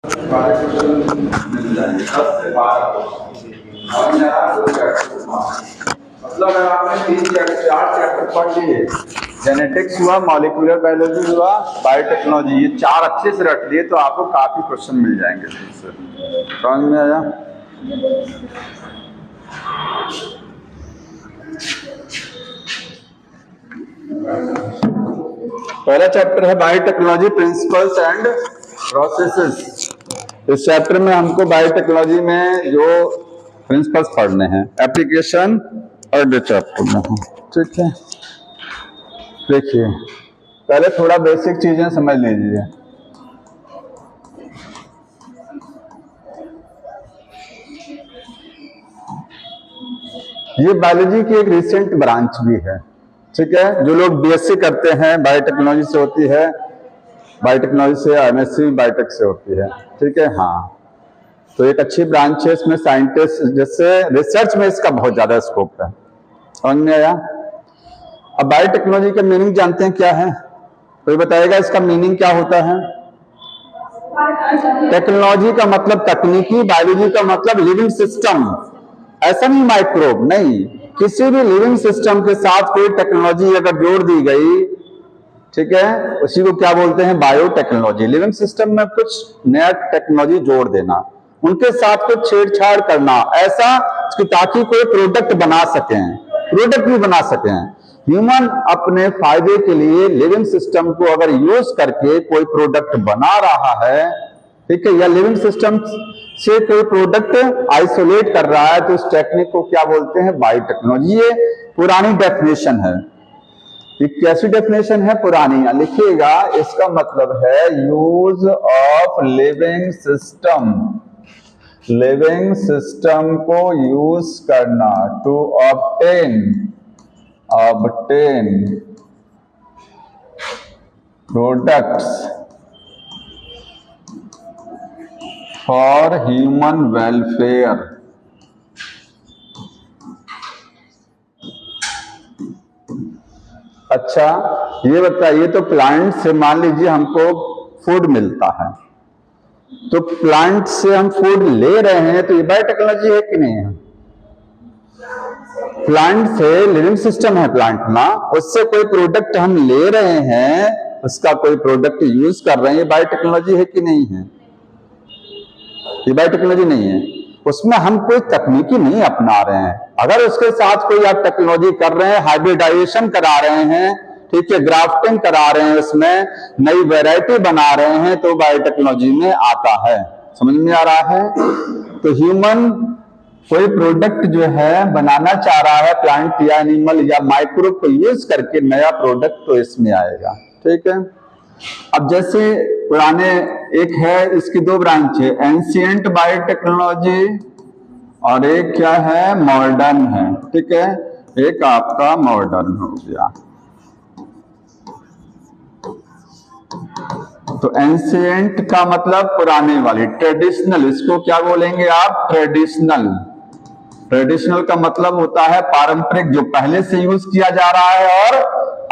12 question मिल जाएंगे, 10 से 12 और यहाँ दो चैप्टर मतलब अगर आपने 4 चैप्टर पढ़ लिए, जेनेटिक्स हुआ, मॉलिक्यूलर बायोलॉजी हुआ, बायोटेक्नोलॉजी, ये 4 अच्छे से रट लिए तो आपको काफी क्वेश्चन मिल जाएंगे इससे। समझ में आया? पहला चैप्टर है बायोटेक्नोलॉजी प्रिंसिपल्स एंड प्रोसेसेस। इस चैप्टर में हमको बायोटेक्नोलॉजी में जो प्रिंसिपल्स पढ़ने हैं, एप्लीकेशन और चैप्टर में है। ठीक है, देखिए पहले थोड़ा बेसिक चीजें समझ लीजिए। ये बायोलॉजी की एक रिसेंट ब्रांच भी है। ठीक है, जो लोग बीएससी करते हैं बायोटेक्नोलॉजी से होती है, बायोटेक्नोलॉजी से एमएससी बायोटेक से होती है। ठीक है, हाँ, तो एक अच्छी ब्रांच है, इसमें साइंटिस्ट जैसे रिसर्च में इसका बहुत ज्यादा स्कोप है। समझ में आया? अब बायोटेक्नोलॉजी का मीनिंग जानते हैं क्या है? कोई बताएगा इसका मीनिंग क्या होता है? टेक्नोलॉजी का मतलब तकनीकी, बायोलॉजी का मतलब लिविंग सिस्टम। ऐसा नहीं माइक्रोब, नहीं, किसी भी लिविंग सिस्टम के साथ कोई टेक्नोलॉजी अगर जोड़ दी गई, ठीक है, उसी को क्या बोलते हैं? बायोटेक्नोलॉजी। लिविंग सिस्टम में कुछ नया टेक्नोलॉजी जोड़ देना, उनके साथ कुछ छेड़छाड़ करना, ऐसा ताकि कोई प्रोडक्ट बना सकें, प्रोडक्ट भी बना सकें। ह्यूमन अपने फायदे के लिए लिविंग सिस्टम को अगर यूज करके कोई प्रोडक्ट बना रहा है, ठीक है, या लिविंग सिस्टम से कोई प्रोडक्ट आइसोलेट कर रहा है, तो उस टेक्निक को क्या बोलते हैं? बायोटेक्नोलॉजी। ये पुरानी डेफिनेशन है। ये कैसी डेफिनेशन है? पुरानी। लिखिएगा, इसका मतलब है use of living system, living system को यूज करना to obtain products for human welfare. अच्छा, ये बताइए, तो प्लांट से मान लीजिए हमको फूड मिलता है, तो प्लांट से हम फूड ले रहे हैं, तो ये बायोटेक्नोलॉजी है कि नहीं है? प्लांट से लिविंग सिस्टम है प्लांट ना, उससे कोई प्रोडक्ट हम ले रहे हैं, उसका कोई प्रोडक्ट यूज कर रहे हैं, ये बायोटेक्नोलॉजी है कि नहीं है? ये बायोटेक्नोलॉजी नहीं है। उसमें हम कोई तकनीकी नहीं अपना रहे हैं। अगर उसके साथ कोई आप टेक्नोलॉजी कर रहे हैं, हाइब्रिडाइजेशन करा रहे हैं, ठीक है, ग्राफ्टिंग करा रहे हैं, उसमें नई वैरायटी बना रहे हैं, तो बायोटेक्नोलॉजी में आता है। समझ में आ रहा है? तो ह्यूमन कोई प्रोडक्ट जो है बनाना चाह रहा है, प्लांट या एनिमल या माइक्रोब को यूज करके नया प्रोडक्ट, तो इसमें आएगा। ठीक है, अब जैसे पुराने एक है, इसकी 2 ब्रांच है, एंशिएंट बायोटेक्नोलॉजी और एक क्या है? मॉडर्न है। ठीक है, एक आपका मॉडर्न हो गया। तो एंशिएंट का मतलब पुराने वाली, ट्रेडिशनल, इसको क्या बोलेंगे आप? ट्रेडिशनल। ट्रेडिशनल का मतलब होता है पारंपरिक, जो पहले से यूज किया जा रहा है और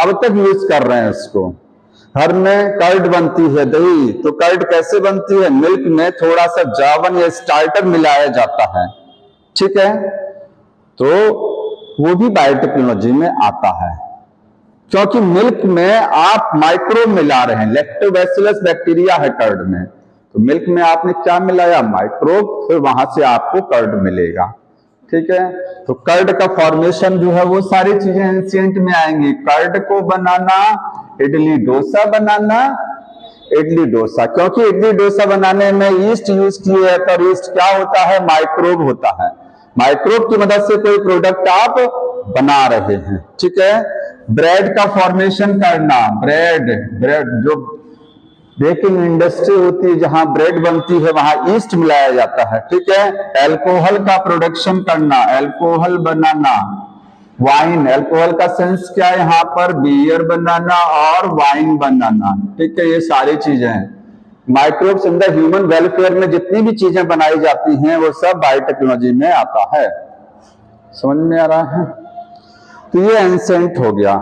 अब तक यूज कर रहे हैं उसको। घर में कर्ड बनती है, दही, तो कर्ड कैसे बनती है? मिल्क में थोड़ा सा जावन या स्टार्टर मिलाया जाता है। ठीक है, तो वो भी बायोटेक्नोलॉजी में आता है, क्योंकि मिल्क में आप माइक्रोब मिला रहे हैं, लैक्टोबैसिलस बैक्टीरिया है कर्ड में, तो मिल्क में आपने क्या मिलाया? माइक्रोब, फिर वहां से आपको कर्ड मिलेगा। ठीक है, तो कर्ड का फॉर्मेशन जो है वो सारी चीजें एंशिएंट में आएंगी। कर्ड को बनाना, इडली डोसा बनाना, इडली डोसा, क्योंकि इडली डोसा बनाने में ईस्ट यूज किए जाता है, और ईस्ट क्या होता है? माइक्रोब होता है। माइक्रोब की मदद से कोई प्रोडक्ट आप बना रहे हैं। ठीक है, ब्रेड का फॉर्मेशन करना, ब्रेड जो बेकिंग इंडस्ट्री होती है, जहां ब्रेड बनती है, वहां ईस्ट मिलाया जाता है। ठीक है, अल्कोहल का प्रोडक्शन करना, अल्कोहल बनाना, वाइन, अल्कोहल का सेंस क्या है यहाँ पर? बियर बनाना और वाइन बनाना। ठीक है, ये सारी चीजें हैं। माइक्रोब्स अंदर ह्यूमन वेलफेयर में जितनी भी चीजें बनाई जाती हैं, वो सब बायोटेक्नोलॉजी में आता है। समझ में आ रहा है? तो ये एंशिएंट हो गया।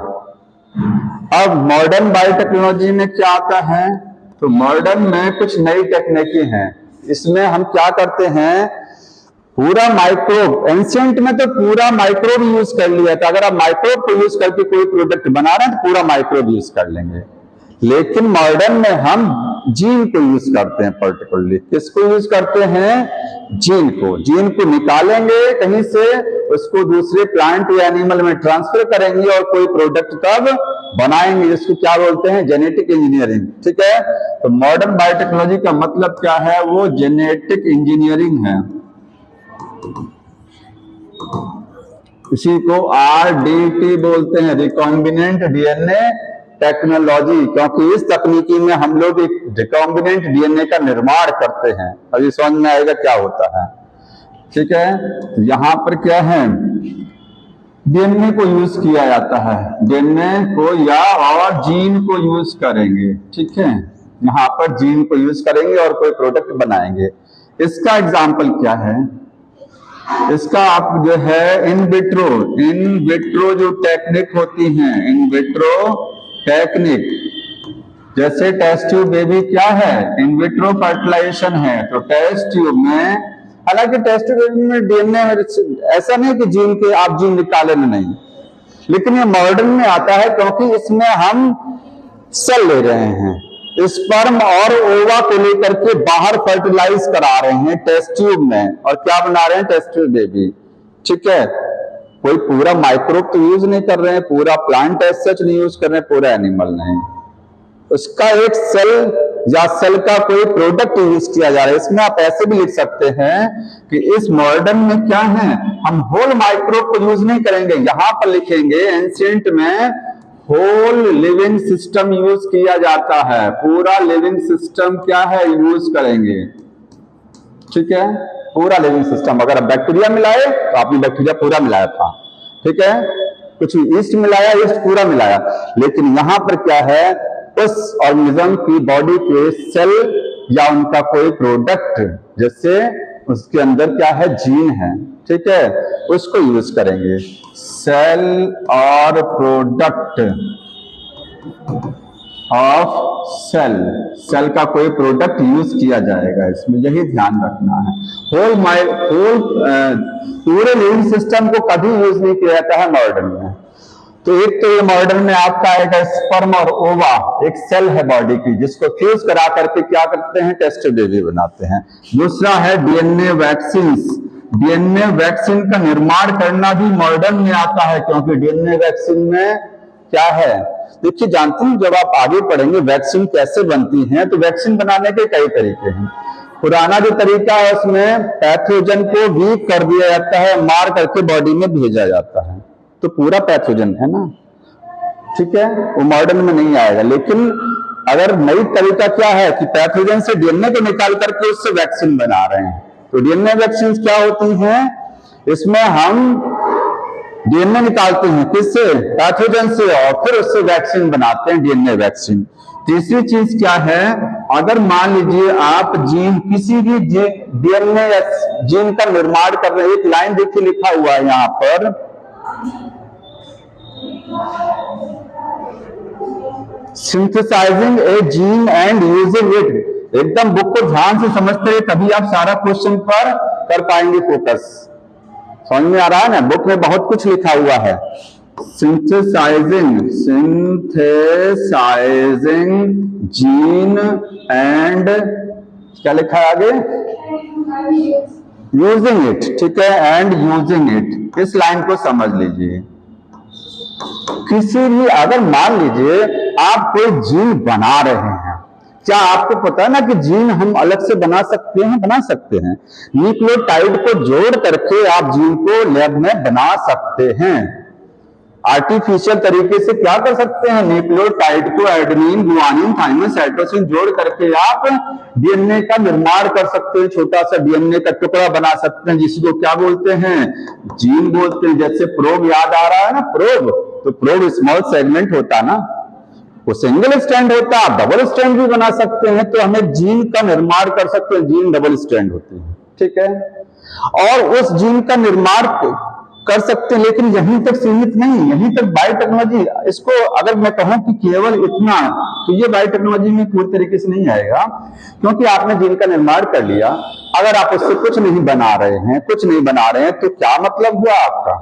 अब मॉडर्न बायोटेक्नोलॉजी में क्या आता है? तो मॉडर्न में कुछ नई टेक्निकें हैं। इसमें हम क्या करते हैं, पूरा माइक्रोब, एंशिएंट में तो पूरा माइक्रोब यूज कर लिया था। अगर आप माइक्रोब को यूज करके कोई प्रोडक्ट बना रहे हैं तो पूरा माइक्रोब यूज कर लेंगे। लेकिन मॉडर्न में हम जीन को यूज करते हैं। पर्टिकुलरली किसको यूज करते हैं, जीन को। जीन को निकालेंगे कहीं से, उसको दूसरे प्लांट या एनिमल में ट्रांसफर करेंगे और कोई प्रोडक्ट तब बनाएंगे, जिसको क्या बोलते हैं, जेनेटिक इंजीनियरिंग। ठीक है, तो मॉडर्न बायोटेक्नोलॉजी का मतलब क्या है, वो जेनेटिक इंजीनियरिंग है। इसी को RDT बोलते हैं, रिकॉम्बिनेंट डीएनए टेक्नोलॉजी, क्योंकि इस तकनीकी में हम लोग एक रिकॉम्बिनेंट डीएनए का निर्माण करते हैं। अभी समझ में आएगा क्या होता है। ठीक है, यहां पर क्या है, डीएनए को यूज किया जाता है, डीएनए को या और जीन को यूज करेंगे। ठीक है, यहां पर जीन को यूज करेंगे और कोई प्रोडक्ट बनाएंगे। इसका एग्जाम्पल क्या है, इसका आप जो है इन विट्रो जो टेक्निक होती हैं, इन विट्रो टेक्निक, जैसे टेस्ट ट्यूब बेबी क्या है, इन विट्रो फर्टिलाइजेशन है। तो टेस्ट ट्यूब में, हालांकि टेस्ट ट्यूब में डीएनए ऐसा नहीं कि जीन के आप जीन निकाले नहीं, लेकिन ये मॉडर्न में आता है क्योंकि इसमें हम सेल ले रहे हैं, स्पर्म और ओवा को लेकर के बाहर फर्टिलाइज करा रहे हैं टेस्ट ट्यूब में, और क्या बना रहे हैं, टेस्ट ट्यूब बेबी। ठीक है, कोई पूरा माइक्रोब तो यूज नहीं कर रहे हैं, पूरा प्लांट एज सच नहीं यूज कर रहे हैं, पूरा एनिमल नहीं, उसका एक सेल या सेल का कोई प्रोडक्ट यूज किया जा रहा है। इसमें आप ऐसे भी लिख सकते हैं कि इस मॉडर्न में क्या है, हम होल माइक्रोब को यूज नहीं करेंगे, यहां पर लिखेंगे एंशिएंट में होल लिविंग सिस्टम यूज किया जाता है, पूरा लिविंग सिस्टम क्या है यूज करेंगे। ठीक है, पूरा लिविंग सिस्टम। अगर बैक्टीरिया मिलाए तो आपने बैक्टीरिया पूरा मिलाया था, ठीक है, कुछ ईस्ट मिलाया, ईस्ट पूरा मिलाया। लेकिन यहां पर क्या है, उस ऑर्गेनिज्म की बॉडी के सेल या उनका कोई प्रोडक्ट, जैसे उसके अंदर क्या है, जीन है, ठीक है, उसको यूज करेंगे। सेल और प्रोडक्ट ऑफ सेल का कोई प्रोडक्ट यूज किया जाएगा, इसमें यही ध्यान रखना है। पूरे लिविंग सिस्टम को कभी यूज नहीं किया जाता है मॉडर्न में। तो एक तो ये मॉडर्न में आपका आएगा स्पर्म और ओवा, एक सेल है बॉडी की, जिसको फ्यूज करा करके क्या करते हैं, टेस्ट बेबी बनाते हैं। दूसरा है डीएनए वैक्सीन। डीएनए वैक्सीन का निर्माण करना भी मॉडर्न में आता है, क्योंकि डीएनए वैक्सीन में क्या है, देखिए जानते हैं, जब आप आगे पढ़ेंगे वैक्सीन कैसे बनती हैं, तो वैक्सीन बनाने के कई तरीके हैं। पुराना जो तरीका है उसमें पैथोजन को वीक कर दिया जाता है, मार करके बॉडी में भेजा जाता है, तो पूरा पैथोजन है ना, ठीक है, वो मॉडर्न में नहीं आएगा। लेकिन अगर नई तरीका क्या है कि पैथोजन से डीएनए को निकाल करके उससे वैक्सीन बना रहे हैं, तो डीएनए वैक्सीन क्या होती हैं, इसमें हम डीएनए निकालते हैं किससे, पैथोजन से, और फिर उससे वैक्सीन बनाते हैं, डीएनए वैक्सीन। तीसरी चीज क्या है, अगर मान लीजिए आप जीन, किसी भी डीएनए या जीन का निर्माण कर रहे हैं, एक लाइन देखिए लिखा हुआ है यहां पर, synthesising A gene and using it. एकदम बुक को ध्यान से समझते हैं, तभी आप सारा क्वेश्चन पर कर पाएंगे फोकस। समझ में आ रहा है ना, बुक में बहुत कुछ लिखा हुआ है। सिंथेसाइजिंग जीन एंड क्या लिखा है आगे, यूजिंग इट, ठीक है, एंड यूजिंग इट। इस लाइन को समझ लीजिए। किसी भी, अगर मान लीजिए आप कोई जीन बना रहे हैं, क्या आपको पता है ना कि जीन हम अलग से बना सकते हैं, बना सकते हैं। न्यूक्लियोटाइड को जोड़ करके आप जीन को लैब में बना सकते हैं। आर्टिफिशियल तरीके से क्या कर सकते हैं, न्यूक्लियोटाइड को एडेनिन, गुआनिन, थाइमिन, साइटोसिन जोड़ करके आप डीएनए का निर्माण कर सकते हैं, छोटा सा डीएनए का टुकड़ा बना सकते हैं, जिसको क्या बोलते हैं, जीन बोलते हैं। जैसे प्रोब याद आ रहा है ना, प्रोब, तो प्रोब स्मॉल सेगमेंट होता ना, वो सिंगल स्ट्रैंड होता, आप डबल स्ट्रैंड भी बना सकते हैं, तो हमें जीन का निर्माण कर सकते हैं, जीन डबल स्ट्रैंड होती है, ठीक है। और उस जीन का निर्माण कर सकते हैं, लेकिन यहीं तक सीमित नहीं, यहीं तक बायोटेक्नोलॉजी। इसको अगर मैं कहूं कि केवल इतना, तो ये बायोटेक्नोलॉजी में पूरी तरीके से नहीं आएगा, क्योंकि आपने जीन का निर्माण कर लिया, अगर आप उससे कुछ नहीं बना रहे हैं, तो क्या मतलब हुआ आपका?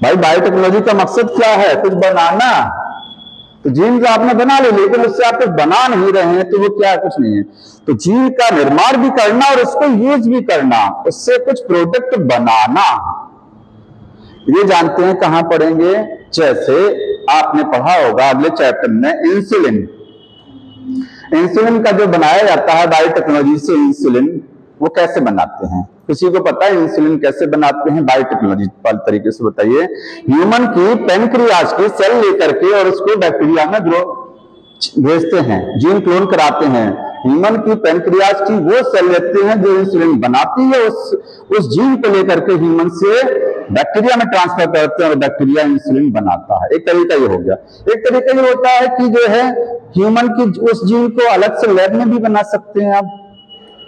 भाई बायोटेक्नोलॉजी का मकसद क्या है? कुछ बनाना। तो जीन का आपने बना ले, लेकिन उससे आप कुछ बना नहीं रहे हैं, तो वो क्या? कुछ नहीं है। तो जीन का निर्माण भी करना और उसको यूज भी करना, उससे कुछ प्रोडक्ट बनाना, ये जानते हैं कहां पढ़ेंगे? जैसे आपने पढ़ा होगा अगले चैप्टर में इंसुलिन। इंसुलिन का जो बनाया जाता है बायोटेक्नोलॉजी से, इंसुलिन वो कैसे बनाते हैं? किसी को पता है इंसुलिन कैसे बनाते हैं बायोटेक्नोलॉजी वाले तरीके से? बताइए। ह्यूमन की पेनक्रियाज की सेल लेकर के और उसको बैक्टीरिया में भेजते हैं, जीन क्लोन कराते हैं। ह्यूमन की पेनक्रियाज की वो सेल लेते हैं जो इंसुलिन बनाती है, उस जीन को लेकर के ह्यूमन से बैक्टीरिया में ट्रांसफर करते हैं और बैक्टीरिया इंसुलिन बनाता है। एक तरीका ये हो गया। एक तरीका ये होता है कि जो है ह्यूमन की उस जीन को अलग से लैब में भी बना सकते हैं आप।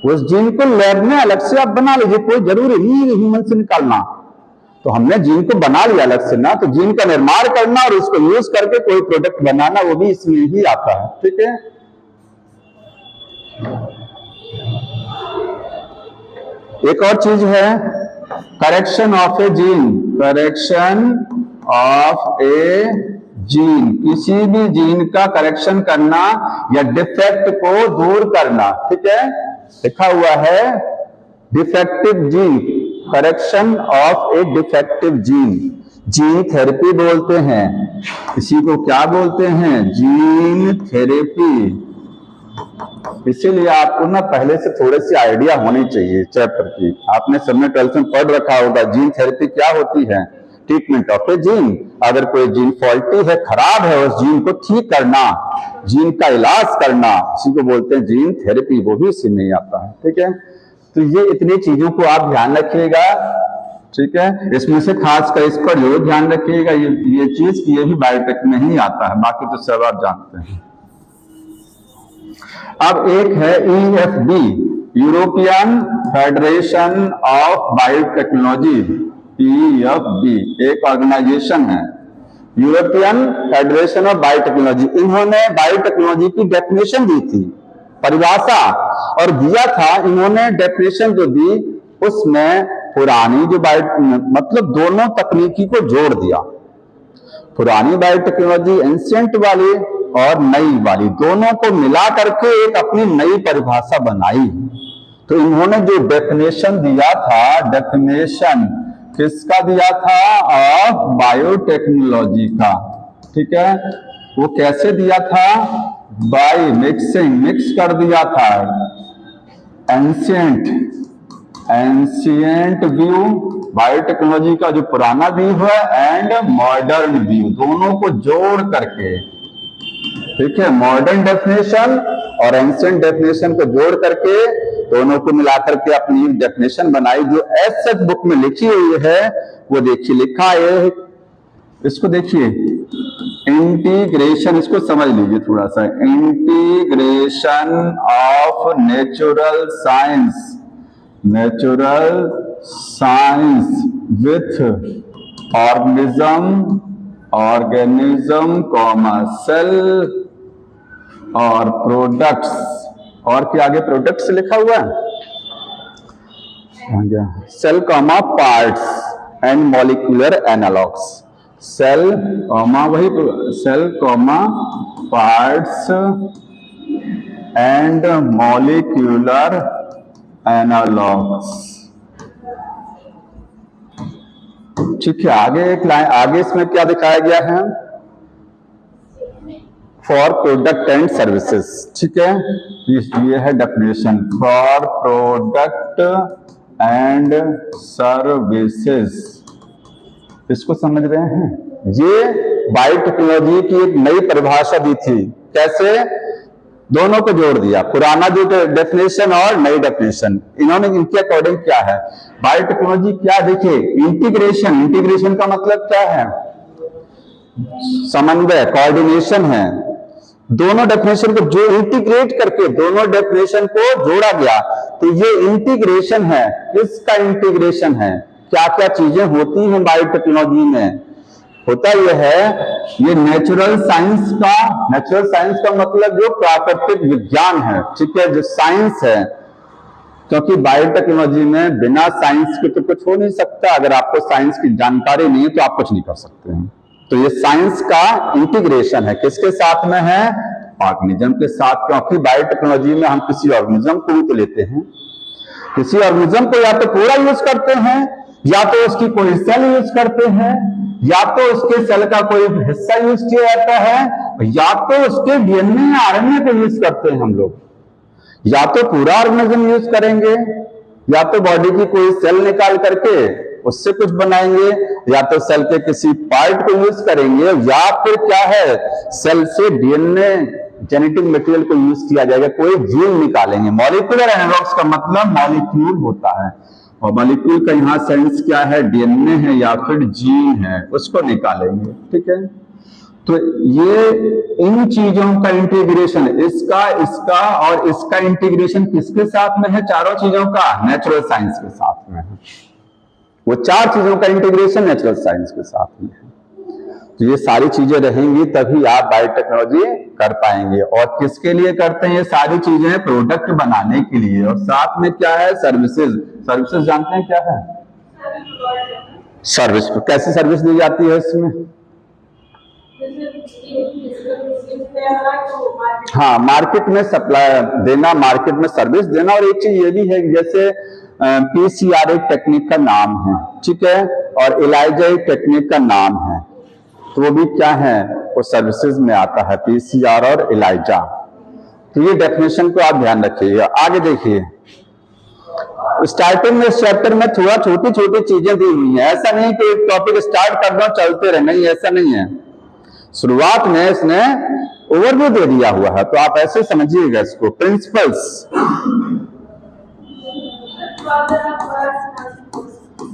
उस जीन को लैब में अलग से आप बना लीजिए, कोई जरूरी नहीं है ह्यूमन से निकालना। तो हमने जीन को बना लिया अलग से ना, तो जीन का निर्माण करना और उसको यूज करके कोई प्रोडक्ट बनाना, वो भी इसमें ही आता है। ठीक है। एक और चीज है correction of A gene. Correction of A gene, किसी भी जीन का करेक्शन करना या डिफेक्ट को दूर करना। ठीक है, लिखा हुआ है defective gene, correction of A defective gene, gene therapy बोलते हैं। इसी को क्या बोलते हैं? Gene therapy. इसीलिए आपको ना पहले से थोड़ी सी आइडिया होनी चाहिए चैप्टर की। आपने सबने 12th में पढ़ रखा होगा जीन थेरेपी क्या होती है। ट्रीटमेंट ऑफ ए जीन, अगर कोई जीन फॉल्टी है, खराब है, उस जीन को ठीक करना, जीन का इलाज करना, इसी को बोलते हैं जीन थेरेपी। वो भी इसी में ही आता है। ठीक है, तो ये इतनी चीजों को आप ध्यान रखिएगा। ठीक है, इसमें से खासकर इस पर जरूर ध्यान रखिएगा, ये चीज ये भी बायोटेक में ही आता है, बाकी तो सब आप जानते हैं। अब एक है EFB, European federation of biotechnology. EFB एक ऑर्गेनाइजेशन है, यूरोपियन फेडरेशन ऑफ बायोटेक्नोलॉजी। इन्होंने बायोटेक्नोलॉजी की डेफिनेशन दी थी, परिभाषा, और दिया था इन्होंने डेफिनेशन जो दी उसमें पुरानी जो मतलब दोनों तकनीकी को जोड़ दिया। पुरानी बायोटेक्नोलॉजी एंशिएंट वाली और नई वाली, दोनों को मिला करके एक अपनी नई परिभाषा बनाई। तो इन्होंने जो डेफिनेशन दिया था, डेफिनेशन किसका दिया था? ऑफ बायोटेक्नोलॉजी का। ठीक है, वो कैसे दिया था? बाय मिक्सिंग, मिक्स कर दिया था एंशिएंट व्यू, बायोटेक्नोलॉजी का जो पुराना व्यू है, एंड मॉडर्न व्यू, दोनों को जोड़ करके। ठीक है, मॉडर्न डेफिनेशन और एंशिएंट डेफिनेशन को जोड़ करके दोनों को मिलाकर के अपनी डेफिनेशन बनाई, जो एसएच बुक में लिखी हुई है। वो देखिए लिखा है, इसको देखिए, इंटीग्रेशन, इसको समझ लीजिए थोड़ा सा। Integration of natural science with organism cell और प्रोडक्ट्स, और क्या आगे प्रोडक्ट्स लिखा हुआ है, cell comma parts and molecular analogs. Cell comma वही cell comma parts and molecular analogs. ठीक है, आगे एक लाइन, आगे इसमें क्या दिखाया गया है? For product and services. ठीक है, ये है definition for product and services. इसको समझ रहे हैं? ये बायोटेक्नोलॉजी की एक नई परिभाषा दी थी। कैसे? दोनों को जोड़ दिया, पुराना जो डेफिनेशन और नई डेफिनेशन। इन्होंने इनके अकॉर्डिंग क्या है बायोटेक्नोलॉजी? क्या देखिए, इंटीग्रेशन का मतलब क्या है? समन्वय, कोऑर्डिनेशन है। दोनों डेफिनेशन को जो इंटीग्रेट करके दोनों डेफिनेशन को जोड़ा गया, तो ये इंटीग्रेशन है। किसका इंटीग्रेशन है? क्या क्या चीजें होती हैं बायोटेक्नोलॉजी में। होता यह है, ये नेचुरल साइंस का मतलब जो प्राकृतिक विज्ञान है, ठीक है, जो साइंस है, क्योंकि बायोटेक्नोलॉजी में बिना साइंस के तो कुछ हो नहीं सकता। अगर आपको साइंस की जानकारी नहीं है तो आप कुछ नहीं कर सकते हैं। तो ये साइंस का इंटीग्रेशन है, किसके साथ में है? ऑर्गेनिज्म के साथ। क्योंकि बायोटेक्नोलॉजी में हम किसी ऑर्गेनिज्म को भी तो लेते हैं, किसी ऑर्गेनिज्म को या तो पूरा यूज करते हैं, या तो उसकी कोई सेल यूज करते हैं, या तो उसके सेल का कोई हिस्सा यूज किया जाता है, या तो उसके डीएनए या आरएनए को यूज करते हैं हम लोग। या तो पूरा ऑर्गेनिज्म यूज करेंगे, या तो बॉडी की कोई सेल निकाल करके उससे कुछ बनाएंगे, या तो सेल के किसी पार्ट को यूज करेंगे, या फिर क्या है, सेल से डीएनए जेनेटिक मटेरियल को यूज किया जाएगा, कोई जीन निकालेंगे। मॉलिक्यूलर एनालॉग्स का मतलब मॉलिक्यूल होता है, और मॉलिक्यूल का यहाँ सेंस क्या है, डीएनए है या फिर जीन है, उसको निकालेंगे। ठीक है, तो ये इन चीजों का इंटीग्रेशन, इसका और इसका इंटीग्रेशन किसके साथ में है? चारों चीजों का नेचुरल साइंस के साथ में है। वो चार चीजों का इंटीग्रेशन नेचुरल साइंस के साथ में है। तो ये सारी चीजें रहेंगी तभी आप बायोटेक्नोलॉजी कर पाएंगे। और किसके लिए करते हैं ये सारी चीजें? प्रोडक्ट बनाने के लिए। और साथ में क्या है? सर्विसेज जानते हैं क्या है? सर्विस। कैसी सर्विस दी जाती है इसमें? हाँ, मार्केट में सप्लाई देना, मार्केट में सर्विस देना। और एक चीज ये भी है, जैसे पीसीआर एक टेक्निक का नाम है, ठीक है, और एलाइजा एक टेक्निक का नाम है, तो वो भी क्या है, वो सर्विसेज में आता है, पीसीआर और एलाइजा। तो ये डेफिनेशन को आप ध्यान रखिएगा। आगे देखिए, स्टार्टिंग में इस चैप्टर में थोड़ा छोटी छोटी चीजें दी हुई हैं। ऐसा नहीं कि एक टॉपिक स्टार्ट कर दो चलते रहे, नहीं, ऐसा नहीं है। शुरुआत में इसने ओवरव्यू दे दिया हुआ है, तो आप ऐसे समझिएगा इसको। प्रिंसिपल्स,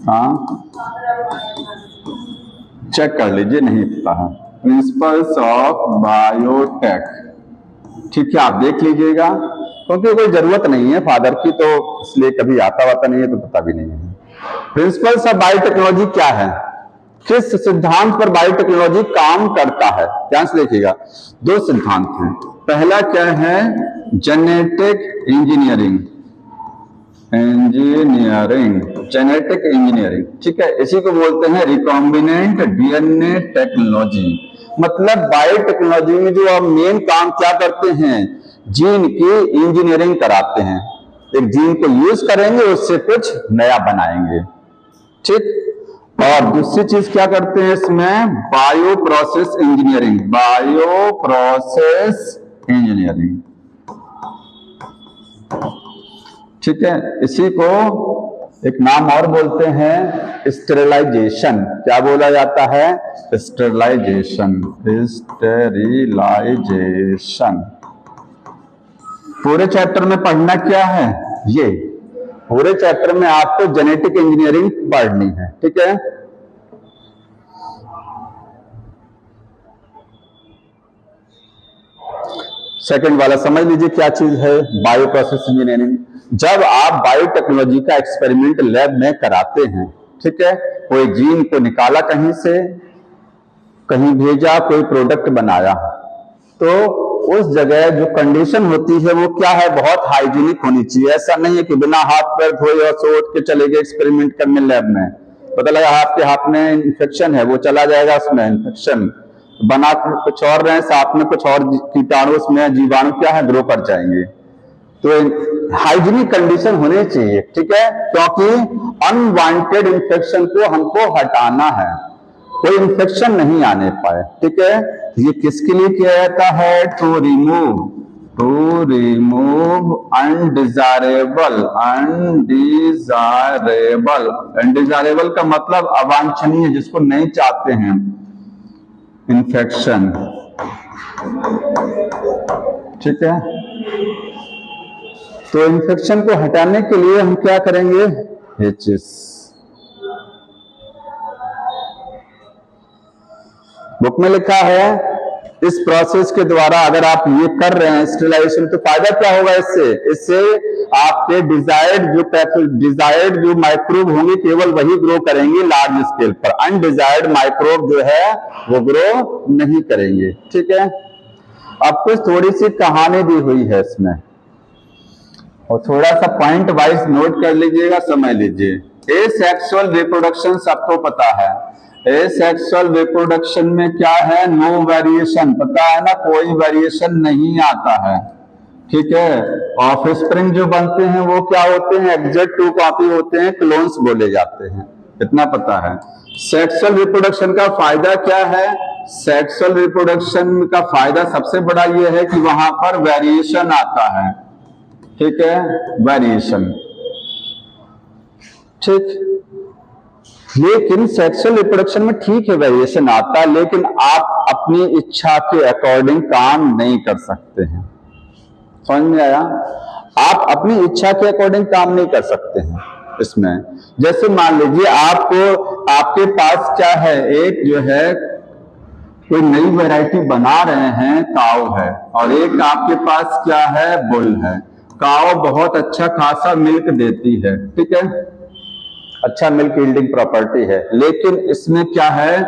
हाँ, चेक कर लीजिए, नहीं पता है। प्रिंसिपल्स ऑफ बायोटेक, ठीक है, आप देख लीजिएगा, क्योंकि कोई जरूरत नहीं है फादर की, तो इसलिए कभी आता वाता नहीं है तो पता भी नहीं है। प्रिंसिपल्स ऑफ बायोटेक्नोलॉजी क्या है? किस सिद्धांत पर बायोटेक्नोलॉजी काम करता है? ध्यान से देखिएगा, दो सिद्धांत हैं। पहला क्या है? जेनेटिक इंजीनियरिंग, जेनेटिक इंजीनियरिंग, ठीक है, इसी को बोलते हैं रिकॉम्बिनेंट डीएनए टेक्नोलॉजी। मतलब बायोटेक्नोलॉजी में जो हम मेन काम क्या करते हैं, जीन की इंजीनियरिंग कराते हैं। एक जीन को यूज करेंगे, उससे कुछ नया बनाएंगे, ठीक। और दूसरी चीज क्या करते हैं इसमें? Bio process engineering, bio process engineering, ठीक है। इसी को एक नाम और बोलते हैं स्टेरिलाइजेशन। क्या बोला जाता है? Sterilisation, sterilisation. पूरे चैप्टर में पढ़ना क्या है? ये पूरे चैप्टर में आपको जेनेटिक इंजीनियरिंग पढ़नी है, ठीक है। सेकंड वाला समझ लीजिए क्या चीज है, बायो प्रोसेस इंजीनियरिंग। जब आप बायोटेक्नोलॉजी का एक्सपेरिमेंट लैब में कराते हैं, ठीक है, कोई जीन को निकाला कहीं से, कहीं भेजा, कोई प्रोडक्ट बनाया, तो उस जगह जो कंडीशन होती है वो क्या है? बहुत हाइजीनिक होनी चाहिए। ऐसा नहीं है कि बिना हाथ पैर धोए और सो उठ के चले गए एक्सपेरिमेंट करने लैब में, पता लगा आपके हाथ में इन्फेक्शन है, वो चला जाएगा उसमें इन्फेक्शन, बना कुछ और रहे, साथ में कुछ और कीटाणु उसमें जीवाणु क्या है, ग्रो कर जाएंगे। तो हाइजीनिक कंडीशन होनी चाहिए, ठीक है, क्योंकि अनवांटेड इन्फेक्शन को हमको हटाना है, कोई इन्फेक्शन नहीं आने पाए, ठीक है। ये किसके लिए किया जाता है? टू रिमूव अनडिजायरेबल का मतलब अवांछनीय, जिसको नहीं चाहते हैं, इन्फेक्शन, ठीक है। तो इन्फेक्शन को हटाने के लिए हम क्या करेंगे? ये चीज बुक में लिखा है इस प्रोसेस के द्वारा अगर आप ये कर रहे हैं स्टेरिलाइजेशन, तो फायदा क्या होगा इससे आपके डिजायर्ड जो माइक्रोब होंगे केवल वही ग्रो करेंगे लार्ज स्केल पर, अनडिजायर्ड माइक्रोब जो है वो ग्रो नहीं करेंगे। ठीक है, अब कुछ थोड़ी सी कहानी दी हुई है इसमें, और थोड़ा सा पॉइंट वाइज नोट कर लीजिएगा, समझ लीजिए। एसेक्सुअल रिप्रोडक्शन सबको पता है। एसेक्सुअल रिप्रोडक्शन में क्या है? नो वेरिएशन, पता है ना, कोई वेरिएशन नहीं आता है। ठीक है, ऑफस्प्रिंग जो बनते हैं वो क्या होते हैं? एग्जैक्ट टू कॉपी होते हैं, क्लोन्स बोले जाते हैं, इतना पता है। सेक्सुअल रिप्रोडक्शन का फायदा क्या है? सेक्सुअल रिप्रोडक्शन का फायदा सबसे बड़ा ये है कि वहां पर वेरिएशन आता है। ठीक है, वेरिएशन, ठीक। लेकिन सेक्सुअल रिप्रोडक्शन में ठीक है वेरिएशन आता है, लेकिन आप अपनी इच्छा के अकॉर्डिंग काम नहीं कर सकते हैं। समझ में आया? आप अपनी इच्छा के अकॉर्डिंग काम नहीं कर सकते हैं इसमें। जैसे मान लीजिए आपके पास क्या है, एक जो है कोई नई वैरायटी बना रहे हैं, काव है, और एक आपके पास क्या है, बुल है। काव बहुत अच्छा खासा मिल्क देती है, ठीक है, अच्छा मिल्क यील्डिंग प्रॉपर्टी है, लेकिन इसमें क्या है,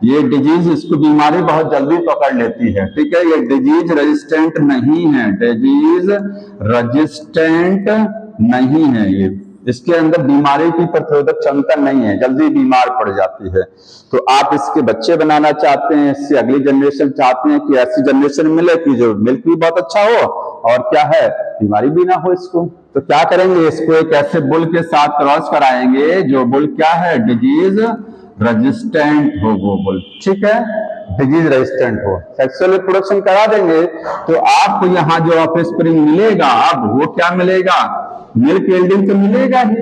ये डिजीज, इसको बीमारी बहुत जल्दी पकड़ लेती है। ठीक है, ये डिजीज रेजिस्टेंट नहीं है, डिजीज रेजिस्टेंट नहीं है, ये इसके अंदर बीमारी की प्रतिरोधक क्षमता नहीं है, जल्दी बीमार पड़ जाती है। तो आप इसके बच्चे बनाना चाहते हैं, इससे अगली जनरेशन चाहते हैं कि ऐसी जनरेशन मिले कि जो मिल्क भी बहुत अच्छा हो और क्या है, बीमारी भी ना हो इसको। तो क्या करेंगे, इसको एक ऐसे बुल के साथ क्रॉस कराएंगे जो बुल क्या है, डिजीज रेजिस्टेंट हो वो बुल। ठीक है, डिजीज रेजिस्टेंट हो, सेक्सुअल रिप्रोडक्शन करा देंगे तो आपको यहाँ जो ऑफस्प्रिंग मिलेगा, अब वो क्या मिलेगा, मिल्क यील्डिंग तो मिलेगा ही,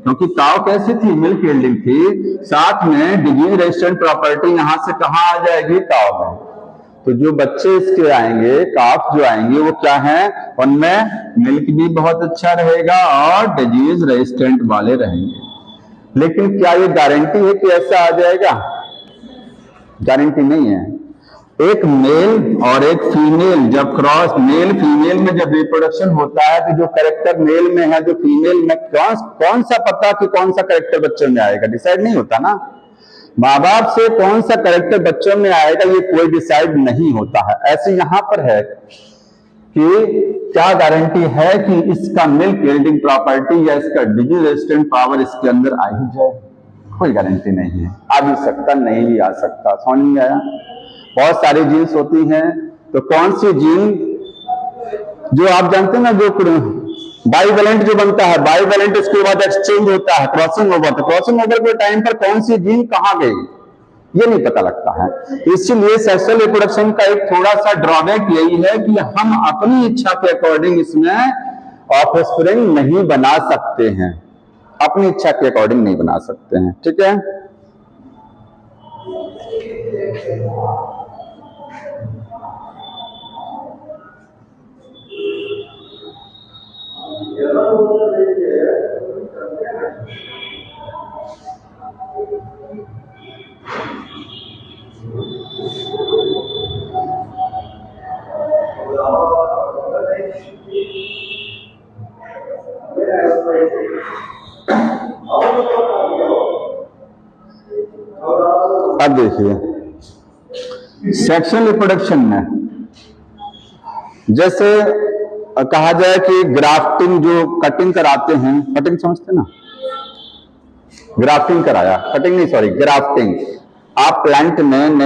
क्योंकि काव कैसी थी, मिल्क यील्डिंग थी, साथ में डिजीज रेजिस्टेंट प्रॉपर्टी यहां से कहां आ जाएगी, काव में। तो जो बच्चे इसके आएंगे, काफ जो आएंगे, वो क्या है, उनमें मिल्क भी बहुत अच्छा रहेगा और डिजीज रेजिस्टेंट वाले रहेंगे। लेकिन क्या ये गारंटी है कि ऐसा आ जाएगा? गारंटी नहीं है। एक मेल और एक फीमेल जब क्रॉस, मेल फीमेल में जब रिप्रोडक्शन होता है, तो जो कैरेक्टर मेल में है, जो फीमेल में, कौन सा पता कि कौन सा कैरेक्टर बच्चों में आएगा, डिसाइड नहीं होता ना। माँ बाप से कौन सा कैरेक्टर बच्चों में आएगा ये कोई डिसाइड नहीं होता है। ऐसे यहां पर है कि क्या गारंटी है कि इसका मिल्क यील्डिंग प्रॉपर्टी या इसका डिजीज रेजिस्टेंट पावर इसके अंदर आ ही जाए? कोई गारंटी नहीं है, आ भी सकता, नहीं भी आ सकता। समझ में आया? बहुत सारी जीन्स होती हैं, तो कौन सी जीन, जो आप जानते हैं ना, जो बाइवेलेंट जो बनता है, बाइवेलेंट इसके बाद एक्सचेंज होता है, क्रॉसिंग ओवर, तो क्रॉसिंग ओवर के टाइम पर कौन सी जीन कहां गई ये नहीं पता लगता है। इसीलिए सेक्सुअल रिप्रोडक्शन का एक थोड़ा सा ड्रॉबैक यही है कि हम अपनी इच्छा के अकॉर्डिंग इसमें ऑफस्प्रिंग नहीं बना सकते हैं, अपनी इच्छा के अकॉर्डिंग नहीं बना सकते हैं। ठीक है, अब देखिए सेक्सुअल रिप्रोडक्शन में जैसे कहा जाए कि ग्राफ्टिंग, जो कटिंग कराते हैं, कटिंग समझते ना, ग्राफ्टिंग कराया, कटिंग नहीं, सॉरी, ग्राफ्टिंग। आप प्लांट में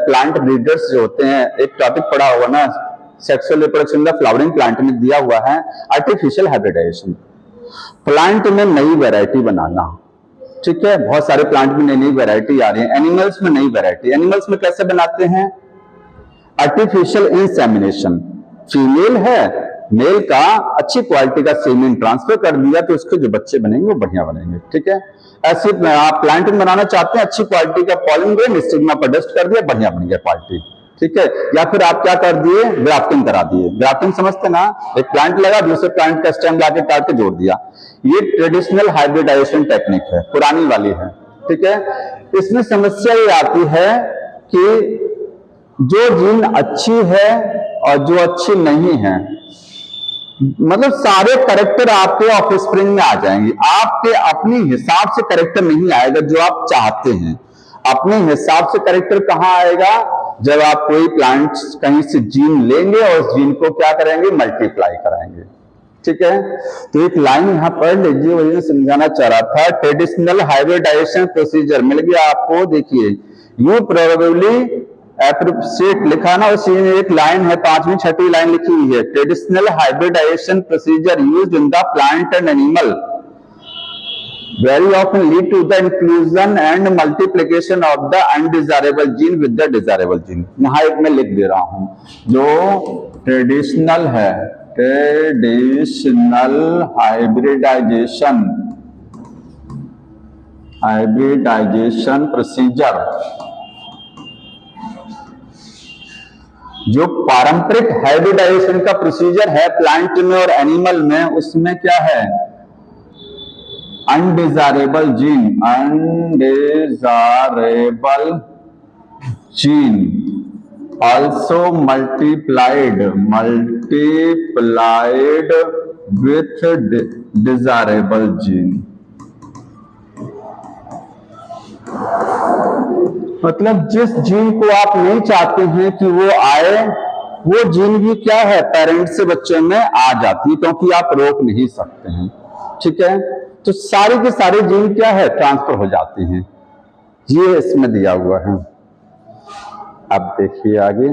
प्लांट ब्रीडर्स जो होते हैं, एक टॉपिक पढ़ा होगा ना, सेक्सुअल रिप्रोडक्शन का फ्लावरिंग प्लांट में दिया हुआ है, आर्टिफिशियल हाइब्रिडाइजेशन। प्लांट में नई वैरायटी बनाना, ठीक है, बहुत सारे प्लांट में नई नई वैरायटी आ रही है। एनिमल्स में नई वैरायटी, एनिमल्स में कैसे बनाते हैं, आर्टिफिशियल इंसेमिनेशन। फीमेल है, मेल का अच्छी क्वालिटी का सेमेन ट्रांसफर कर दिया तो उसके जो बच्चे बनेंगे वो बढ़िया बनेंगे। ठीक है, ऐसे आप प्लांट में बनाना चाहते हैं, अच्छी क्वालिटी का पॉलन ग्रेन स्टिग्मा पर डस्ट कर दिया, बढ़िया बन गया क्वालिटी। ठीक है, या फिर आप क्या कर दिए, ग्राफ्टिंग करा दिए। ग्राफ्टिंग समझते ना, एक प्लांट लगा, दूसरे प्लांट का स्टेम लाके काट के जोड़ दिया। ये ट्रेडिशनल हाइब्रिडाइजेशन टेक्निक है, पुरानी वाली है। ठीक है, इसमें समस्या ये आती है कि जो जीन अच्छी है और जो अच्छी नहीं है, मतलब सारे करेक्टर आपके ऑफस्प्रिंग में आ जाएंगे। आपके अपने हिसाब से करेक्टर नहीं आएगा जो आप चाहते हैं। अपने हिसाब से करेक्टर कहां आएगा? जब आप कोई प्लांट कहीं से जीन लेंगे और उस जीन को क्या करेंगे? मल्टीप्लाई कराएंगे। ठीक है, तो एक लाइन यहां पढ़ लीजिए, वही मैं समझाना चाह रहा था। ट्रेडिशनल हाइब्रिडाइजेशन प्रोसीजर मिल गया आपको। देखिए, यू प्रोबेबली एप्रोप्रिएट लिखा ना, उसी में एक लाइन है, 5वीं 6वीं लाइन लिखी हुई है। Traditional hybridization procedure used in the plant and animal very often lead to the inclusion and multiplication of the undesirable gene with the desirable gene। यहां एक मैं लिख दे रहा हूं, जो ट्रेडिशनल है, ट्रेडिशनल हाइब्रिडाइजेशन प्रोसीजर, जो पारंपरिक हाइब्रिडाइजेशन का प्रोसीजर है प्लांट में और एनिमल में, उसमें क्या है? अनडिजारेबल gene also multiplied with desirable gene। मतलब जिस जीन को आप नहीं चाहते हैं कि वो आए, वो जीन भी क्या है? पेरेंट से बच्चे में आ जाती है, क्योंकि आप रोक नहीं सकते हैं। ठीक है, तो सारे के सारे जीन क्या है? ट्रांसफर हो जाते हैं। ये इसमें दिया हुआ है। अब देखिए आगे,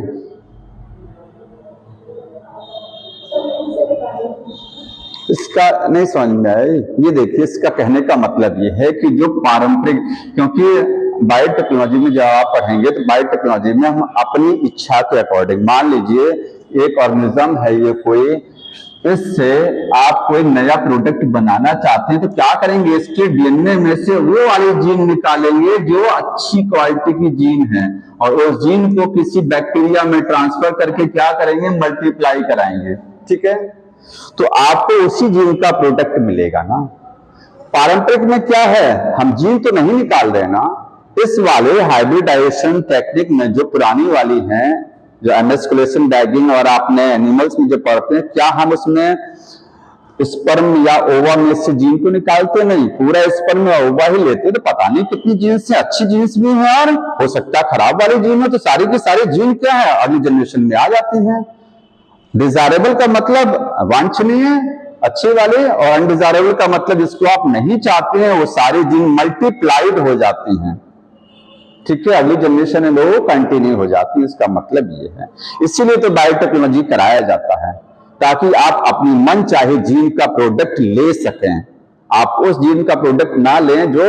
इसका नहीं समझ में आया। ये देखिए, इसका कहने का मतलब ये है कि जो पारंपरिक, क्योंकि बायोटेक्नोलॉजी में जब आप पढ़ेंगे तो बायोटेक्नोलॉजी में हम अपनी इच्छा के अकॉर्डिंग, मान लीजिए एक ऑर्गेनिज्म है ये कोई, इससे आप कोई नया प्रोडक्ट बनाना चाहते हैं तो क्या करेंगे? इसके डीएनए में से वो वाली जीन निकालेंगे जो अच्छी क्वालिटी की जीन है, और उस जीन को किसी बैक्टीरिया में ट्रांसफर करके क्या करेंगे? मल्टीप्लाई कराएंगे। ठीक है, तो आपको उसी जीन का प्रोडक्ट मिलेगा ना। पारंपरिक में क्या है? हम जीन तो नहीं निकाल रहे ना। इस वाले हाइब्रिडाइजेशन टेक्निक में जो पुरानी वाली है, जो एमस्कुलेशन बैगिंग और आपने एनिमल्स में जो पढ़ते हैं, क्या हम उसमें स्पर्म या ओवा में से जीन को निकालते नहीं? पूरा स्पर्म या ओवा ही लेते, तो पता नहीं कितनी जीन्स है, अच्छी जीन्स भी है और हो सकता है खराब वाली जीन है, तो सारी की सारी जीन क्या है? अगली जनरेशन में आ जाती है। डिजायरेबल का मतलब वांछनीय, अच्छी वाली, और अनडिजायरेबल का मतलब जिसको आप नहीं चाहते हैं, वो सारी जीन मल्टीप्लाइड हो जाती हैं। ठीक है, अगली जनरेशन में वो कंटिन्यू हो जाती है। इसका मतलब ये है, इसीलिए तो बायोटेक्नोलॉजी कराया जाता है, ताकि आप अपनी मन चाहे जीन का प्रोडक्ट ले सकें। आप उस जीन का प्रोडक्ट ना लें जो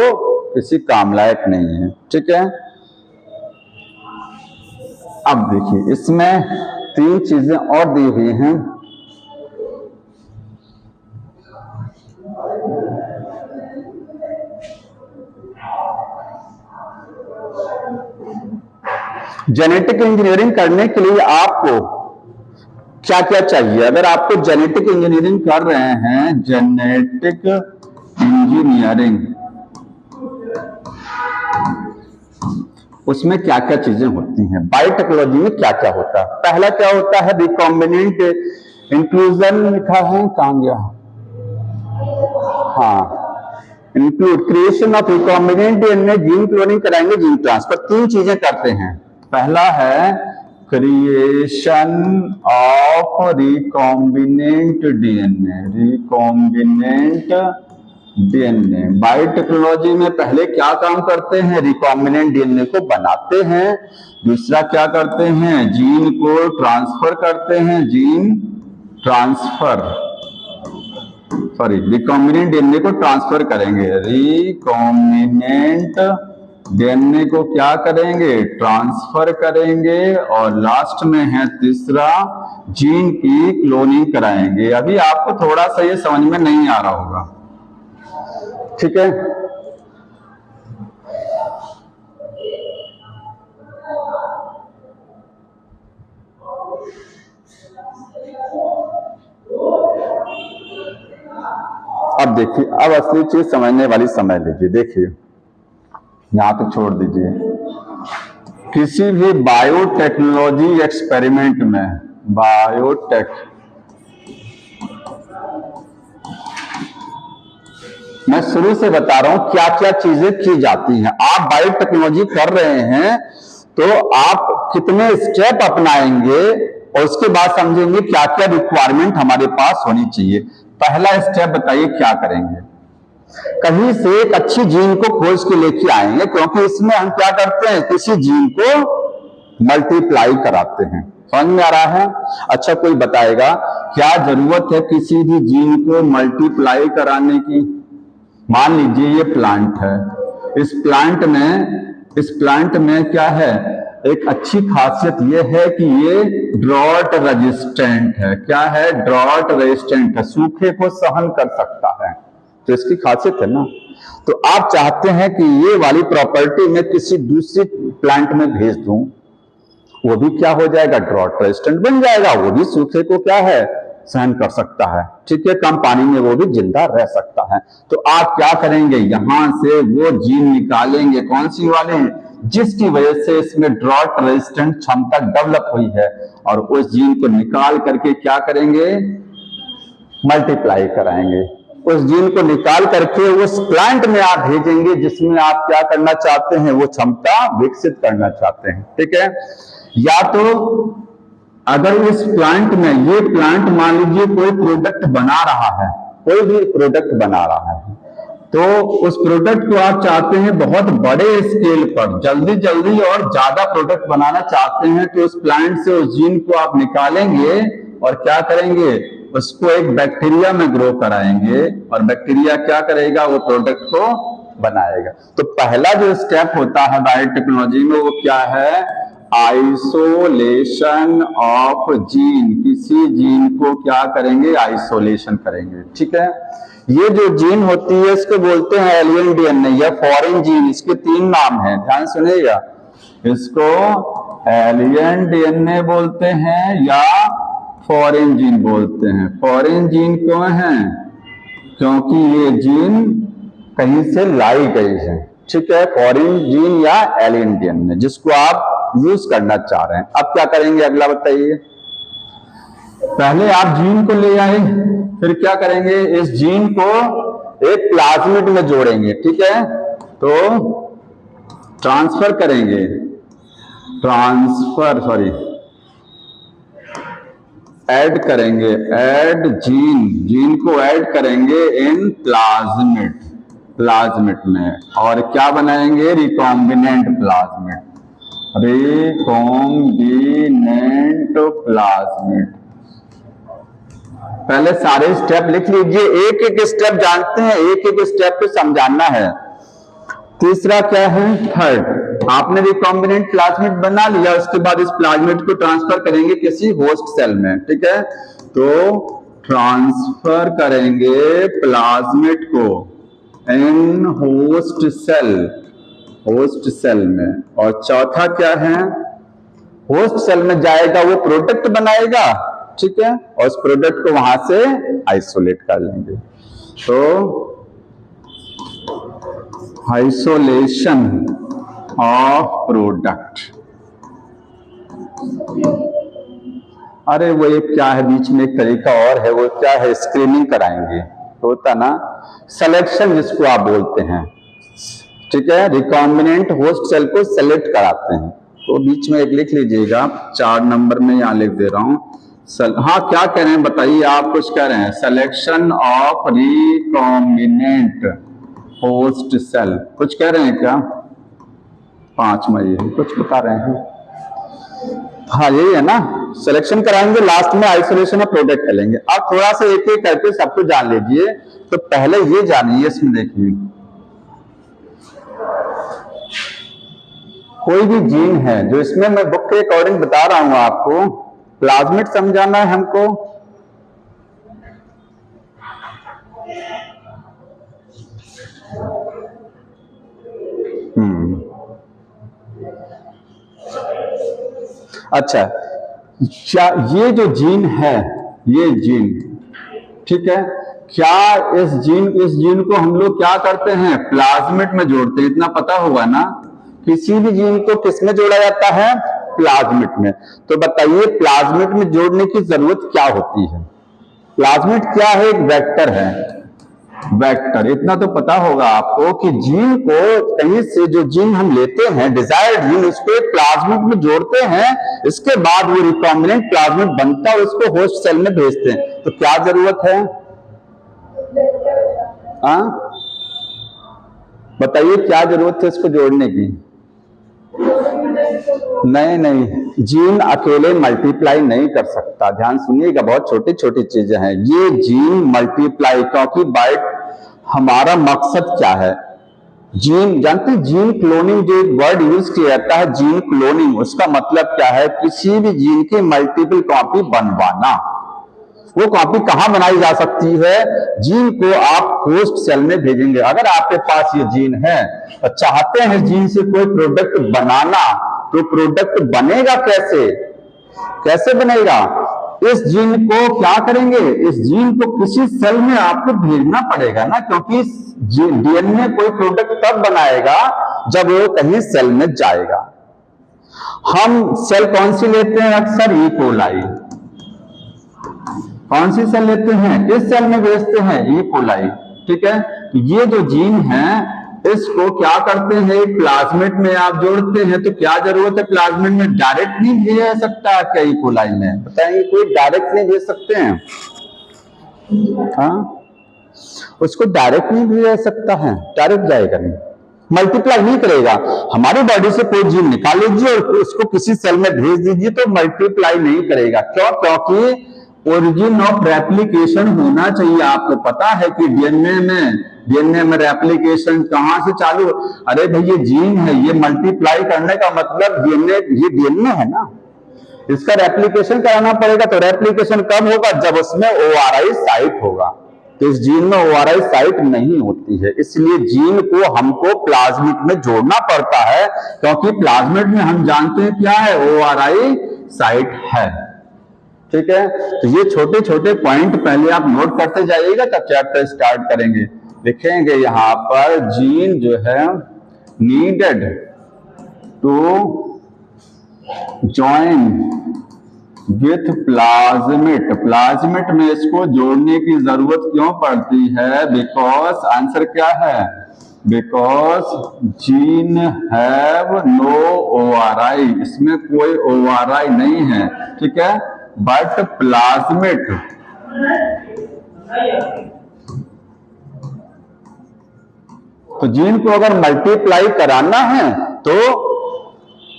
किसी काम लायक नहीं है। ठीक है, अब देखिए, इसमें 3 चीजें और दी हुई हैं। जेनेटिक इंजीनियरिंग करने के लिए आपको क्या क्या चाहिए? अगर आपको जेनेटिक इंजीनियरिंग कर रहे हैं, जेनेटिक इंजीनियरिंग, उसमें क्या क्या चीजें होती हैं? बायोटेक्नोलॉजी में क्या क्या होता है? पहला क्या होता है? रिकॉम्बिनेंट इंक्लूजन लिखा है, कहां गया? हाँ, include creation of recombinant DNA, gene cloning कराएंगे, जीन ट्रांसफर। 3 चीजें करते हैं। पहला है creation of recombinant DNA, recombinant DNA. Biotechnology में पहले क्या काम करते हैं? रिकॉम्बिनेंट डीएनए को बनाते हैं। दूसरा क्या करते हैं? जीन को ट्रांसफर करते हैं, gene transfer, sorry, recombinant DNA को ट्रांसफर करेंगे, रिकॉम्बिनेंट डीएनए को क्या करेंगे? ट्रांसफर करेंगे। और लास्ट में है तीसरा, जीन की क्लोनिंग कराएंगे। अभी आपको थोड़ा सा ये समझ में नहीं आ रहा होगा। ठीक है, अब देखिए, अब असली चीज समझने वाली समझ लीजिए। देखिए, यहां तक छोड़ दीजिए। किसी भी बायोटेक्नोलॉजी एक्सपेरिमेंट में, बायोटेक, मैं शुरू से बता रहा हूं क्या क्या चीजें की जाती हैं। आप बायोटेक्नोलॉजी कर रहे हैं तो आप कितने स्टेप अपनाएंगे और उसके बाद समझेंगे क्या क्या रिक्वायरमेंट हमारे पास होनी चाहिए। पहला स्टेप बताइए क्या करेंगे। कहीं से एक अच्छी जीन को खोज के लेके आएंगे, क्योंकि इसमें हम क्या करते हैं, किसी जीन को मल्टीप्लाई कराते हैं। समझ में आ रहा है? अच्छा, कोई बताएगा क्या जरूरत है किसी भी जीन को मल्टीप्लाई कराने की? मान लीजिए ये प्लांट है, इस प्लांट में क्या है, एक अच्छी खासियत ये है कि ये ड्रॉट रेजिस्टेंट है। क्या है? ड्रॉट रेजिस्टेंट है, सूखे को सहन कर सकता है, तो इसकी खासियत है ना। तो आप चाहते हैं कि ये वाली प्रॉपर्टी मैं किसी दूसरी प्लांट में भेज दूं, वो भी क्या हो जाएगा, ड्रॉट रेजिस्टेंट बन जाएगा, वो भी सूखे को क्या है, सहन कर सकता है। ठीक है, कम पानी में वो भी जिंदा रह सकता है। तो आप क्या करेंगे, यहां से वो जीन निकालेंगे, कौन सी वाले, जिसकी वजह से इसमें ड्रॉट रेजिस्टेंट क्षमता डेवलप हुई है, और उस जीन को निकाल करके क्या करेंगे, मल्टीप्लाई कराएंगे। उस जीन को निकाल करके उस प्लांट में आप भेजेंगे जिसमें आप क्या करना चाहते हैं, वो क्षमता विकसित करना चाहते हैं। ठीक है, या तो अगर इस प्लांट में, ये प्लांट मान लीजिए कोई प्रोडक्ट बना रहा है, कोई भी प्रोडक्ट बना रहा है, तो उस प्रोडक्ट को आप चाहते हैं बहुत बड़े स्केल पर जल्दी जल्दी और ज्यादा प्रोडक्ट बनाना चाहते हैं, तो उस प्लांट से उस जीन को आप निकालेंगे और क्या करेंगे, उसको एक बैक्टीरिया में ग्रो कराएंगे, और बैक्टीरिया क्या करेगा, वो प्रोडक्ट को बनाएगा। तो पहला जो स्टेप होता है बायोटेक्नोलॉजी में, वो क्या है, आइसोलेशन ऑफ जीन। किसी जीन को क्या करेंगे, आइसोलेशन करेंगे। ठीक है, ये जो जीन होती है इसको बोलते हैं एलियन डीएनए या फॉरेन जीन। इसके 3 नाम हैं, ध्यान सुनिएगा। इसको एलियन डीएनए बोलते हैं या फॉरेन जीन बोलते हैं। फॉरेन जीन क्यों है, क्योंकि ये जीन कहीं से लाई गई है। ठीक है, फॉरेन जीन या एलियन डीएनए जिसको आप यूज करना चाह रहे हैं। अब क्या करेंगे, अगला बताइए। पहले आप जीन को ले आए, फिर क्या करेंगे, इस जीन को एक प्लाज्मिड में जोड़ेंगे। ठीक है, तो ट्रांसफर करेंगे, ऐड करेंगे, ऐड जीन को ऐड करेंगे इन प्लाज्मिड में, और क्या बनाएंगे, रिकॉम्बिनेंट प्लाज्मिड। पहले सारे स्टेप लिख लीजिए, एक एक स्टेप जानते हैं, एक एक स्टेप पे समझाना है। तीसरा क्या है, थर्ड, आपने रिकॉम्बिनेंट प्लाज्मिड बना लिया, उसके बाद इस प्लाज्मिड को ट्रांसफर करेंगे किसी होस्ट सेल में। ठीक है, तो ट्रांसफर करेंगे प्लाज्मिड को इन होस्ट सेल में। और चौथा क्या है, होस्ट सेल में जाएगा, वो प्रोडक्ट बनाएगा। ठीक है, और उस प्रोडक्ट को वहां से आइसोलेट कर लेंगे। तो आइसोलेशन ऑफ प्रोडक्ट, अरे वो एक क्या है, बीच में एक तरीका और है, वो क्या है, स्क्रीनिंग कराएंगे, होता ना, सिलेक्शन जिसको आप बोलते हैं। ठीक है, रिकॉम्बिनेंट होस्ट सेल को सेलेक्ट कराते हैं। तो बीच में एक लिख लीजिएगा, 4 नंबर में यहां लिख दे रहा हूं। हाँ, क्या कह रहे हैं बताइए, आप कुछ कह रहे हैं, selection of recombinant host cell, कुछ कह रहे हैं क्या? 5 में ये कुछ बता रहे हैं। हाँ, यही है ना, सिलेक्शन कराएंगे, लास्ट में आइसोलेशन ऑफ प्रोडक्ट कर लेंगे। अब थोड़ा सा एक एक करके सबको जान लीजिए। तो पहले ये जानिए, इसमें देखिए, कोई भी जीन है जो इसमें मैं बुक के अकॉर्डिंग बता रहा हूं आपको, प्लाज्मिड समझाना है हमको, अच्छा, क्या ये जो जीन है, ये जीन, ठीक है, क्या इस जीन को हम लोग क्या करते हैं, प्लाज्मिड में जोड़ते हैं, इतना पता होगा ना। किसी भी जीन को किसमें जोड़ा जाता है? प्लाज्मिड में। तो बताइए प्लाज्मिड में जोड़ने की जरूरत क्या होती है? प्लाज्मिड क्या है? एक वेक्टर है, वेक्टर। इतना तो पता होगा आपको कि जीन को कहीं से जो जीन हम लेते हैं, डिजायर्ड जीन, उसको एक प्लाज्मिड में जोड़ते हैं, इसके बाद वो रिकॉम्बिनेंट प्लाज्मिड बनता है और उसको होस्ट सेल में भेजते हैं। तो क्या जरूरत है? बताइए क्या जरूरत है इसको जोड़ने की? नहीं, जीन अकेले मल्टीप्लाई नहीं कर सकता। ध्यान सुनिएगा, बहुत छोटी छोटी चीजें हैं ये। जीन मल्टीप्लाई, क्योंकि बाय हमारा मकसद क्या है? जीन जानते हैं, जीन क्लोनिंग जो एक वर्ड यूज किया जाता है, जीन क्लोनिंग, उसका मतलब क्या है? किसी भी जीन की मल्टीपल कॉपी बनवाना। वो कॉपी कहां बनाई जा सकती है? जीन को आप होस्ट सेल में भेजेंगे। अगर आपके पास ये जीन है और चाहते हैं जीन से कोई प्रोडक्ट बनाना, तो प्रोडक्ट बनेगा कैसे? कैसे बनेगा? इस जीन को क्या करेंगे? इस जीन को किसी सेल में आपको भेजना पड़ेगा ना, क्योंकि डीएनए कोई प्रोडक्ट तब बनाएगा जब वो कहीं सेल में जाएगा। हम सेल कौन सी लेते हैं अक्सर? E coli. कौन सी सेल लेते हैं? इस सेल में भेजते हैं, ई कोलाई। ठीक है, तो ये जो जीन है इसको क्या करते हैं? प्लाज्मिड में आप जोड़ते हैं। तो क्या जरूरत है प्लाज्मिड में? डायरेक्ट नहीं भेजा जा सकता क्या ई कोलाई में? बताएंगे, कोई डायरेक्ट नहीं भेज सकते हैं? हाँ, उसको डायरेक्ट नहीं भेजा जा सकता है, डायरेक्ट जाएगा नहीं, मल्टीप्लाई नहीं करेगा। हमारी बॉडी से कोई जीन निकाल लीजिए और उसको किसी सेल में भेज दीजिए तो मल्टीप्लाई नहीं करेगा। क्यों? क्योंकि ओरिजिन ऑफ रेप्लिकेशन होना चाहिए। आपको पता है कि डीएनए में रेप्लिकेशन कहां से चालू? अरे भाई ये जीन है, ये मल्टीप्लाई करने का मतलब ये डीएनए है ना, इसका रेप्लिकेशन कराना पड़ेगा। तो रेप्लिकेशन कब होगा? जब उसमें ओआरआई साइट होगा। तो इस जीन में ओआरआई साइट नहीं होती है, इसलिए जीन को हमको प्लाज्मिड में जोड़ना पड़ता है, क्योंकि प्लाज्मिड में हम जानते हैं क्या है? ओआरआई साइट है। ठीक है, तो ये छोटे छोटे पॉइंट पहले आप नोट करते जाइएगा, तब चैप्टर स्टार्ट करेंगे। लिखेंगे यहां पर जीन जो है needed to join with plasmid. Plasmid में इसको जोड़ने की जरूरत क्यों पड़ती है? बिकॉज आंसर क्या है? Because gene have no ORI, इसमें कोई ओआरआई नहीं है। ठीक है, बट प्लाज्मिड तो जीन को अगर मल्टीप्लाई कराना है तो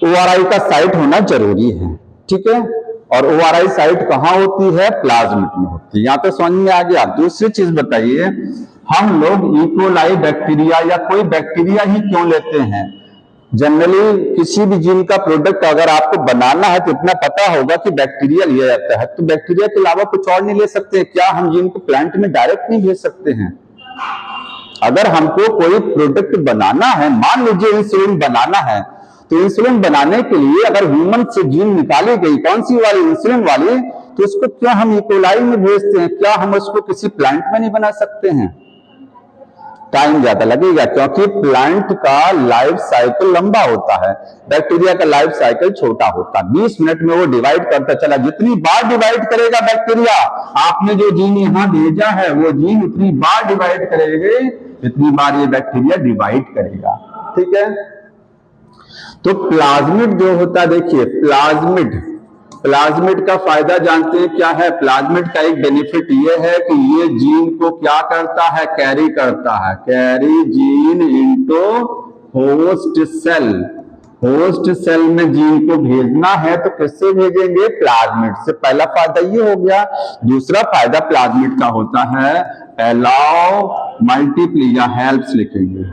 ओआरआई का साइट होना जरूरी है। ठीक है, और ओआरआई साइट कहां होती है? प्लाज्मिड में होती है। यहां तो समझ में आ गया। दूसरी चीज बताइए, हम लोग ई कोलाई बैक्टीरिया या कोई बैक्टीरिया ही क्यों लेते हैं? जनरली किसी भी जीन का प्रोडक्ट अगर आपको बनाना है तो इतना पता होगा कि बैक्टीरिया लिया जाता है। तो बैक्टीरिया के अलावा कुछ और नहीं ले सकते? क्या हम जीन को प्लांट में डायरेक्ट नहीं भेज सकते हैं? अगर हमको कोई प्रोडक्ट बनाना है, मान लीजिए इंसुलिन बनाना है, तो इंसुलिन बनाने के लिए अगर ह्यूमन से जीन निकाली गई, कौन सी वाली? इंसुलिन वाली, तो उसको क्या हम ई कोलाई में भेजते हैं? क्या हम उसको किसी प्लांट में नहीं बना सकते हैं? टाइम ज्यादा लगेगा, क्योंकि प्लांट का लाइफ साइकिल लंबा होता है, बैक्टीरिया का लाइफ साइकिल छोटा होता है। 20 मिनट में वो डिवाइड करता चला। जितनी बार डिवाइड करेगा बैक्टीरिया, आपने जो जीन यहां भेजा है वो जीन उतनी बार डिवाइड करेंगे जितनी बार ये बैक्टीरिया डिवाइड करेगा। ठीक है, तो प्लाज्मिड जो होता है, देखिए प्लाज्मिड का फायदा जानते हैं क्या है? प्लाज्मिड का एक बेनिफिट ये है कि ये जीन को क्या करता है? कैरी करता है। Carry gene into host cell. Host cell में जीन को भेजना है तो किससे भेजेंगे? प्लाज्मिड से। पहला फायदा ये हो गया। दूसरा फायदा प्लाज्मिड का होता है अलाउ मल्टीप्ली या हेल्प्स लिखेंगे,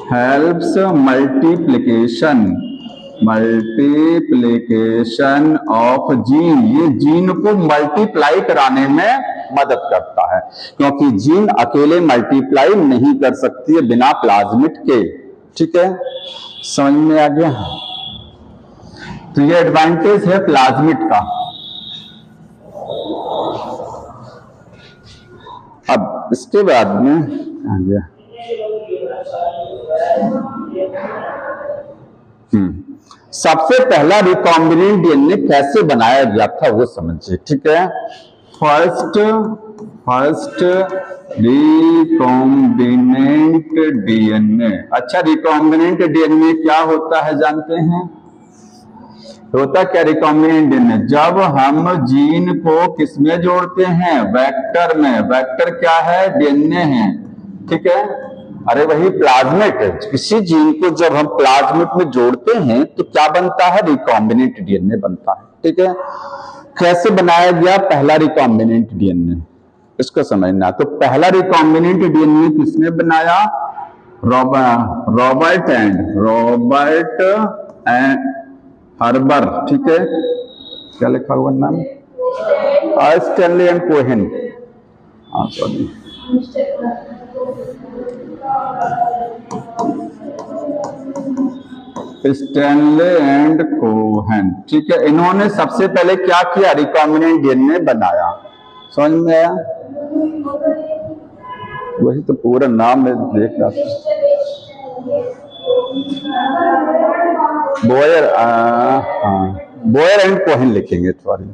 हेल्प्स मल्टीप्लिकेशन ऑफ जीन। ये जीन को मल्टीप्लाई कराने में मदद करता है, क्योंकि जीन अकेले मल्टीप्लाई नहीं कर सकती है बिना प्लाज्मिड के। ठीक है, समझ में आ गया? तो ये एडवांटेज है प्लाज्मिड का। अब इसके बाद में आ गया सबसे पहला रिकॉम्बिनेंट डीएनए कैसे बनाया गया था वो समझिए, ठीक है। First recombinant DNA. अच्छा, रिकॉम्बिनेंट डीएनए क्या होता है जानते हैं? होता क्या रिकॉम्बिनेंट डीएनए? जब हम जीन को किसमें जोड़ते हैं? वेक्टर में। वेक्टर क्या है? डीएनए है, ठीक है। अरे वही प्लाज्मिड। किसी जीन को जब हम प्लाज्मिड में जोड़ते हैं तो क्या बनता है? रिकॉम्बिनेंट डीएनए बनता है, ठीक है। कैसे बनाया गया पहला रिकॉम्बिनेंट डीएनए, इसको समझना। तो पहला रिकॉम्बिनेंट डीएनए किसने बनाया? रॉबर्ट एंड हर्बर, ठीक है। क्या लिखा हुआ नाम? Stanley and Cohen. Sorry, Stanley and Cohen, ठीक है। इन्होंने सबसे पहले क्या किया? रिकॉम्बिनेंट डीएनए बनाया। समझ में आया? वही तो पूरा नाम मैं देख रहा था। बोयर, हाँ, बोयर एंड कोहेन लिखेंगे, सॉरी।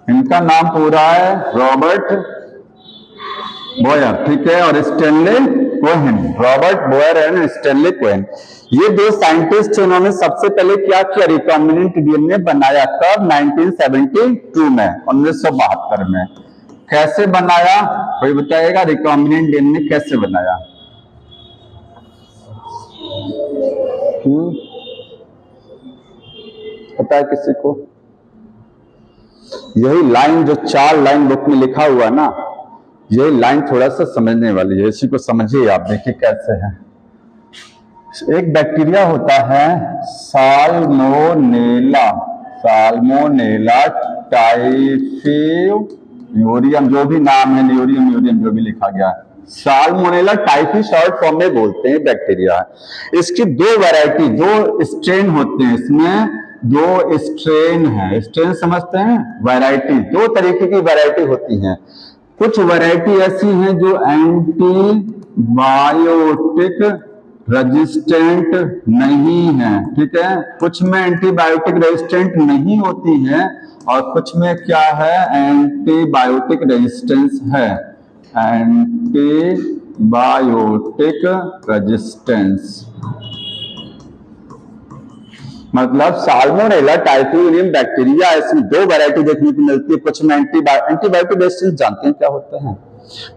इनका नाम पूरा है रॉबर्ट बोयर, ठीक है, और Stanley Cohen. Robert Boyer and Stanley Cohen, ये दो साइंटिस्ट, इन्होंने सबसे पहले क्या किया? रिकॉम्बिनेंट डीएनए बनाया। कब? 1972 में, 1972 में। कैसे बनाया? कोई बताएगा रिकॉम्बिनेंट डीएनए कैसे बनाया? पता है किसी को? यही लाइन जो 4 लाइन बुक में लिखा हुआ ना, यही लाइन थोड़ा सा समझने वाली है, इसी को समझिए आप, देखिए कैसे है। एक बैक्टीरिया होता है साल्मोनेला टाइफियोरियम, जो भी नाम है, न्यूरियम जो भी लिखा गया है, साल्मोनेला टाइफी शॉर्ट फॉर्म में बोलते हैं बैक्टीरिया। इसकी 2 वैरायटी, 2 स्ट्रेन होते हैं इसमें। 2 स्ट्रेन है, स्ट्रेन समझते हैं? वैरायटी, 2 तरीके की वैरायटी होती हैं। कुछ वैरायटी ऐसी हैं जो एंटीबायोटिक रेजिस्टेंट नहीं है, ठीक है। कुछ में एंटीबायोटिक रेजिस्टेंट नहीं होती है और कुछ में क्या है? एंटीबायोटिक रेजिस्टेंस है, एंटीबायोटिक रेजिस्टेंस। मतलब साल्मोनेला टाइफियोरियम बैक्टीरिया, इसमें 2 वैरायटी देखने को मिलती है। कुछ में एंटीबायोटिक रेजिस्टेंस जानते हैं क्या होते हैं?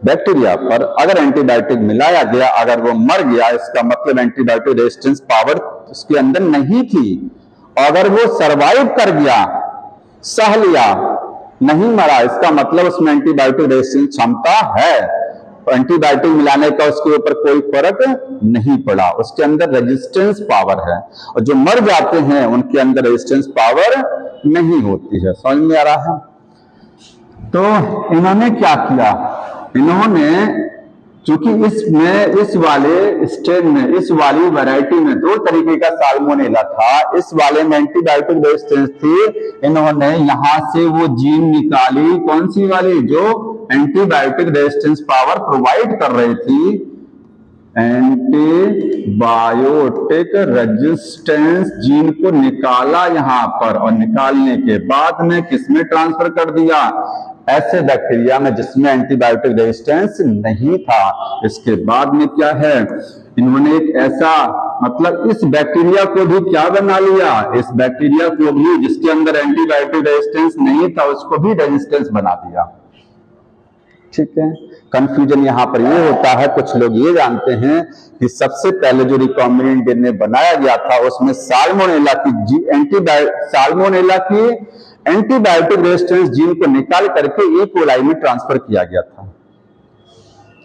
बैक्टीरिया पर अगर एंटीबायोटिक मिलाया गया, अगर वो मर गया, इसका मतलब एंटीबायोटिक रेजिस्टेंस पावर उसके अंदर नहीं थी। अगर वो सरवाइव कर गया, सह लिया, नहीं मरा, इसका मतलब उसमें एंटीबायोटिक रेजिस्टेंस क्षमता है। एंटीबायोटिक मिलाने का उसके ऊपर कोई फर्क नहीं पड़ा, उसके अंदर रेजिस्टेंस पावर है। और जो मर जाते हैं उनके अंदर रेजिस्टेंस पावर नहीं होती है। समझ में आ रहा है? तो इन्होंने क्या किया? इन्होंने, चूंकि इस वाले स्ट्रेन में, इस वाली वैरायटी में 2 तरीके का साल्मोनेला था, इस वाले में एंटीबायोटिक रेजिस्टेंस थी। इन्होंने यहां से वो जीन निकाली, कौन सी वाली? जो एंटीबायोटिक रेजिस्टेंस पावर प्रोवाइड कर रही थी, एंटीबायोटिक रेजिस्टेंस जीन को निकाला यहां पर, और निकालने के बाद में किसमें ट्रांसफर कर दिया? ऐसे बैक्टीरिया में जिसमें एंटीबायोटिक रेजिस्टेंस नहीं था। इसके बाद में क्या है? इन्होंने एक ऐसा, मतलब इस बैक्टीरिया को भी क्या बना लिया? इस बैक्टीरिया को भी, जिसके अंदर एंटीबायोटिक रेजिस्टेंस नहीं था, उसको भी रेजिस्टेंस बना दिया, ठीक है। कंफ्यूजन यहां पर ये होता है, कुछ लोग ये जानते हैं कि सबसे पहले जो रिकॉम्बिनेंट डीएनए बनाया गया था उसमें साल्मोनेला की एंटीबायोटिक रेजिस्टेंस जीन को निकाल करके ई कोलाई में ट्रांसफर किया गया था,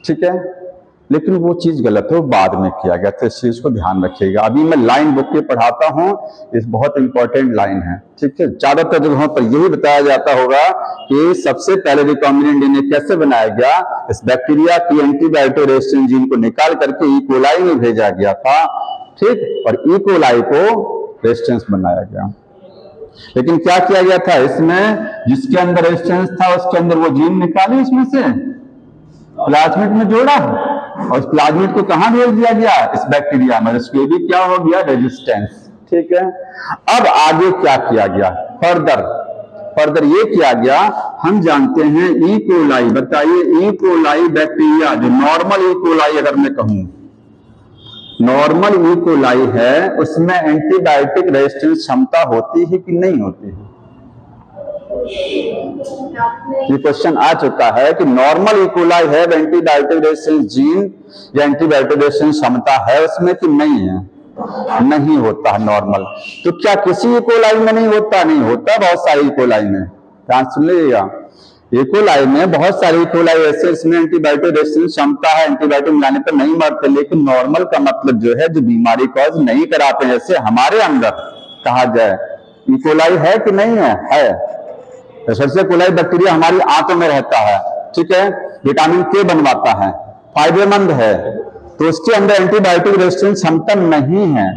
ठीक है। लेकिन वो चीज गलत है, वो बाद में किया गया था, इस चीज को ध्यान रखिएगा। अभी मैं लाइन बुक के पढ़ाता हूं, इस बहुत इंपॉर्टेंट लाइन है, ठीक है। ज्यादातर जगहों पर यही बताया जाता होगा कि सबसे पहले रिकॉम्बिनेंट डीएनए कैसे बनाया गया? इस बैक्टीरिया की एंटीबायोटिक रेजिस्टेंस जीन को निकाल करके ई कोलाई में भेजा गया था, ठीक, और ई कोलाई को रेजिस्टेंस बनाया गया। लेकिन क्या किया गया था? इसमें जिसके अंदर रेजिस्टेंस था उसके अंदर वो जीन निकाली, इसमें से प्लाज्मिड में जोड़ा, और उस प्लाज्मिड को कहां भेज दिया गया, इस बैक्टीरिया में, इसके भी क्या हो गया, रेजिस्टेंस। ठीक है, अब आगे क्या किया गया, फर्दर ये किया गया, हम जानते हैं ई कोलाई, बताइए ई कोलाई बैक्टीरिया, जो नॉर्मल ई कोलाई अगर मैं कहूं, नॉर्मल ई कोलाई है, उसमें एंटीबायोटिक रेजिस्टेंस क्षमता होती है कि नहीं होती है? ये क्वेश्चन आ चुका है कि नॉर्मल ई कोलाई है, एंटीबायोटिक रेजिस्टेंस जीन या एंटीबायोटिक रेजिस्टेंस क्षमता है उसमें कि नहीं है? नहीं होता है नॉर्मल। तो क्या किसी ई कोलाई में नहीं होता? नहीं होता, बहुत सारी ई कोलाई में। ध्यान सुन लीजिएगा, ई कोलाई में बहुत सारी ई कोलाई ऐसे, इसमें एंटीबायोटिक रेजिस्टेंस क्षमता है, एंटीबायोटिक मिलाने पर नहीं मरते, लेकिन नॉर्मल का मतलब जो है, जो बीमारी कॉज नहीं कराते, जैसे हमारे अंदर कहा जाए ई कोलाई है कि नहीं है? है। सबसे कोलाई बैक्टीरिया हमारी आंतों में रहता है, ठीक है, विटामिन के बनवाता है, फायदेमंद है, तो उसके अंदर एंटीबायोटिक रेजिस्टेंस क्षमता नहीं है।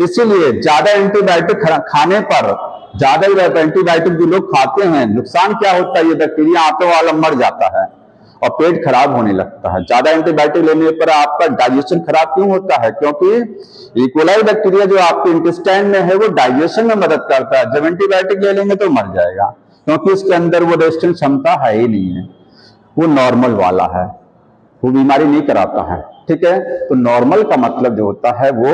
इसीलिए ज्यादा एंटीबायोटिक खाने पर, ज्यादा एंटीबायोटिक जो लोग खाते हैं, नुकसान क्या होता है, ये बैक्टीरिया आंतों वाला मर जाता है और पेट खराब होने लगता है। ज्यादा एंटीबायोटिक लेने पर आपका डाइजेशन खराब क्यों होता है? क्योंकि ई कोलाई बैक्टीरिया जो आपके इंटेस्टाइन में है, वो डाइजेशन में मदद करता है। जब एंटीबायोटिक ले लेंगे तो मर जाएगा, क्योंकि उसके अंदर वो रेजिस्टेंस क्षमता है ही नहीं है, वो नॉर्मल वाला है, वो बीमारी नहीं कराता है। ठीक है, तो नॉर्मल का मतलब जो होता है वो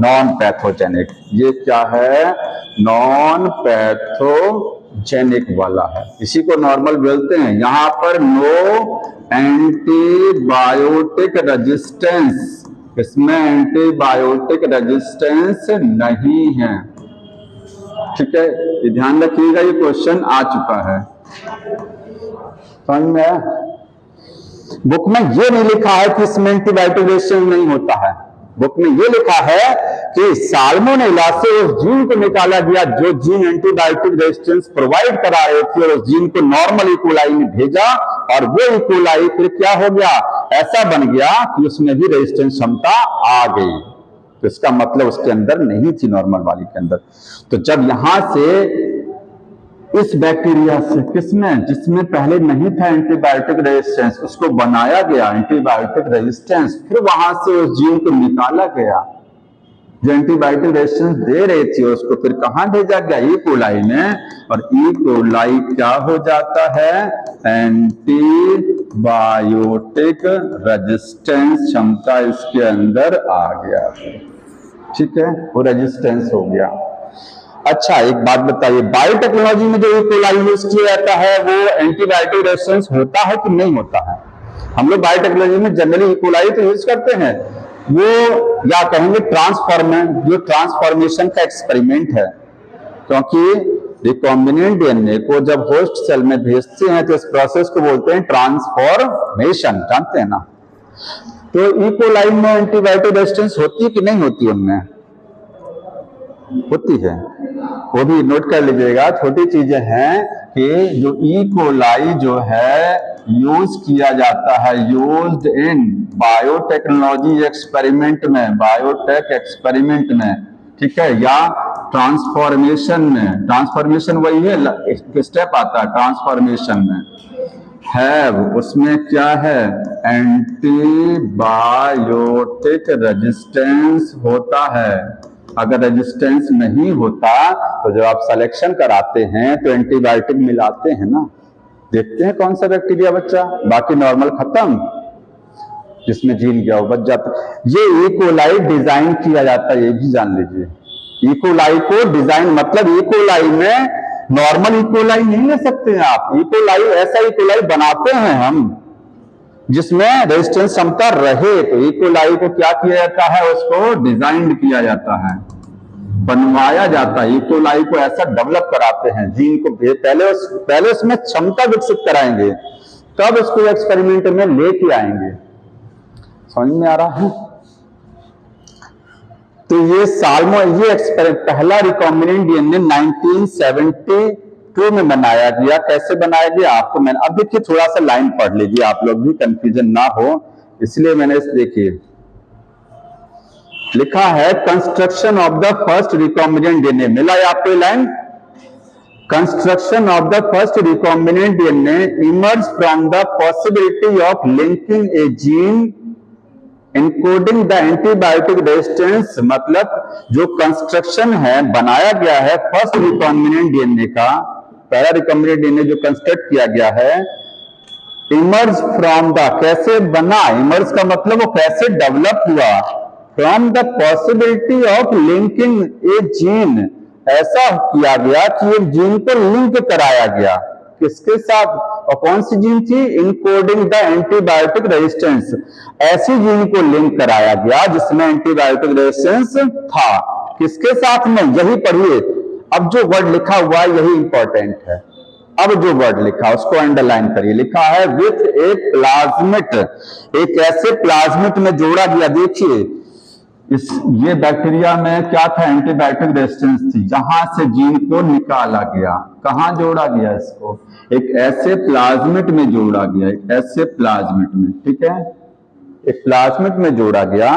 नॉन पैथोजेनिक। ये क्या है? नॉन पैथोजेनिक वाला है, इसी को नॉर्मल बोलते हैं। यहां पर नो एंटीबायोटिक रेजिस्टेंस, इसमें एंटीबायोटिक रेजिस्टेंस नहीं है। ठीक है, ये ध्यान रखिएगा, ये क्वेश्चन आ चुका है, समझ में आया? बुक में ये नहीं लिखा है कि इसमें एंटीबायोटिक रेजिस्टेंस नहीं होता है, बुक में ये लिखा है कि साल्मोनेला से उस जीन को निकाला गया जो जीन एंटीबायोटिक रेजिस्टेंस प्रोवाइड करा रहे थे, और उस जीन को नॉर्मल ई कोलाई में भेजा, और वो ई कोलाई फिर क्या हो गया, ऐसा बन गया कि उसमें भी रेजिस्टेंस क्षमता आ गई। तो इसका मतलब उसके अंदर नहीं थी, नॉर्मल वाली के अंदर। तो जब यहां से इस बैक्टीरिया से, किसमें, जिसमें पहले नहीं था एंटीबायोटिक रेजिस्टेंस, उसको बनाया गया एंटीबायोटिक रेजिस्टेंस, फिर वहां से उस जीन को निकाला गया जो एंटीबायोटिक रेजिस्टेंस दे रही थी, उसको फिर कहां भेजा गया, ई कोलाई में, और ई कोलाई क्या हो जाता है, एंटीबायोटिक रेजिस्टेंस क्षमता इसके अंदर आ गया। ठीक है, वो रेजिस्टेंस हो गया। अच्छा, एक बात बताइए, बायोटेक्नोलॉजी में जो ई कोलाई यूज किया जाता है, वो एंटीबायोटिक रेजिस्टेंस होता है कि नहीं होता है? हम लोग बायोटेक्नोलॉजी में जनरली ई कोलाई तो यूज करते हैं, वो या कहेंगे ट्रांसफॉर्मेशन का एक्सपेरिमेंट है, क्योंकि रिकॉम्बिनेंट डीएनए को जब होस्ट सेल में भेजते हैं तो इस प्रोसेस को बोलते हैं ट्रांसफॉर्मेशन, जानते हैं ना? तो ई कोलाई में एंटीबायोटिक रेजिस्टेंस होती है कि नहीं होती? उनमें होती है, वो भी नोट कर लीजिएगा। छोटी चीजें हैं कि जो ई कोलाई जो है यूज किया जाता है, यूज्ड इन बायोटेक्नोलॉजी एक्सपेरिमेंट में, बायोटेक एक्सपेरिमेंट में, ठीक है, या ट्रांसफॉर्मेशन में। ट्रांसफॉर्मेशन वही है, स्टेप आता है ट्रांसफॉर्मेशन में, है उसमें क्या है, एंटीबायोटिक रेजिस्टेंस होता है। अगर रेजिस्टेंस नहीं होता तो जब आप सिलेक्शन कराते हैं तो एंटीबायोटिक मिलाते हैं ना, देखते हैं कौन सा बैक्टीरिया बच्चा, बाकी नॉर्मल खत्म, जिसमें जीन गया वो बच जाता। ये ई कोलाई डिजाइन किया जाता है, ये भी जान लीजिए। ई कोलाई को डिजाइन मतलब ई कोलाई में नॉर्मल ई कोलाई नहीं ले सकते हैं आप, ई कोलाई ऐसा ई कोलाई बनाते हैं हम जिसमें रेजिस्टेंस क्षमता रहे। तो ई कोलाई को क्या किया जाता है, उसको डिजाइन किया जाता है, बनवाया जाता है। ई कोलाई को ऐसा डेवलप कराते हैं, जीन को पहले उसमें क्षमता विकसित कराएंगे, तब उसको एक्सपेरिमेंट में लेके आएंगे। समझ में आ रहा है? तो ये पहला रिकॉम्बिनेंट डीएनए 1972 में बनाया गया। कैसे बनाया गया आपको मैंने अब देखिए, थोड़ा सा लाइन पढ़ लीजिए, आप लोग भी कंफ्यूजन ना हो, इसलिए मैंने देखिए लिखा है, construction of the first recombinant DNA. मिला है आपको line? Construction of the first recombinant DNA emerge from the possibility of linking A gene encoding the antibiotic resistance मतलब जो कंस्ट्रक्शन है बनाया गया है फर्स्ट रिकॉम्बिनेंट डीएनए का, पहला रिकॉम्बिनेंट डीएनए जो कंस्ट्रक्ट किया गया है, इमर्ज फ्रॉम द, कैसे बना, इमर्ज का मतलब वो कैसे डेवलप हुआ, from the possibility of linking A gene, ऐसा किया गया कि एक जीन को लिंक कराया गया, किसके साथ, और कौन सी जीन थी, इनकोडिंग द एंटीबायोटिक रेजिस्टेंस, ऐसी जीन को लिंक कराया गया जिसमें एंटीबायोटिक रेजिस्टेंस था, किसके साथ में, यही पढ़िए, अब जो वर्ड लिखा हुआ है यही इंपॉर्टेंट है, अब जो वर्ड लिखा उसको अंडरलाइन करिए, लिखा है विथ ए प्लाज्मिड, एक ऐसे प्लाज्मिड में जोड़ा गया, देखिए इस ये बैक्टीरिया में क्या था, एंटीबायोटिक रेजिस्टेंस थी, जहां से जीन को निकाला गया, कहां जोड़ा गया, इसको एक ऐसे प्लाज्मिड में जोड़ा गया, एक ऐसे प्लाज्मिड में, ठीक है, एक प्लाज्मिड में जोड़ा गया,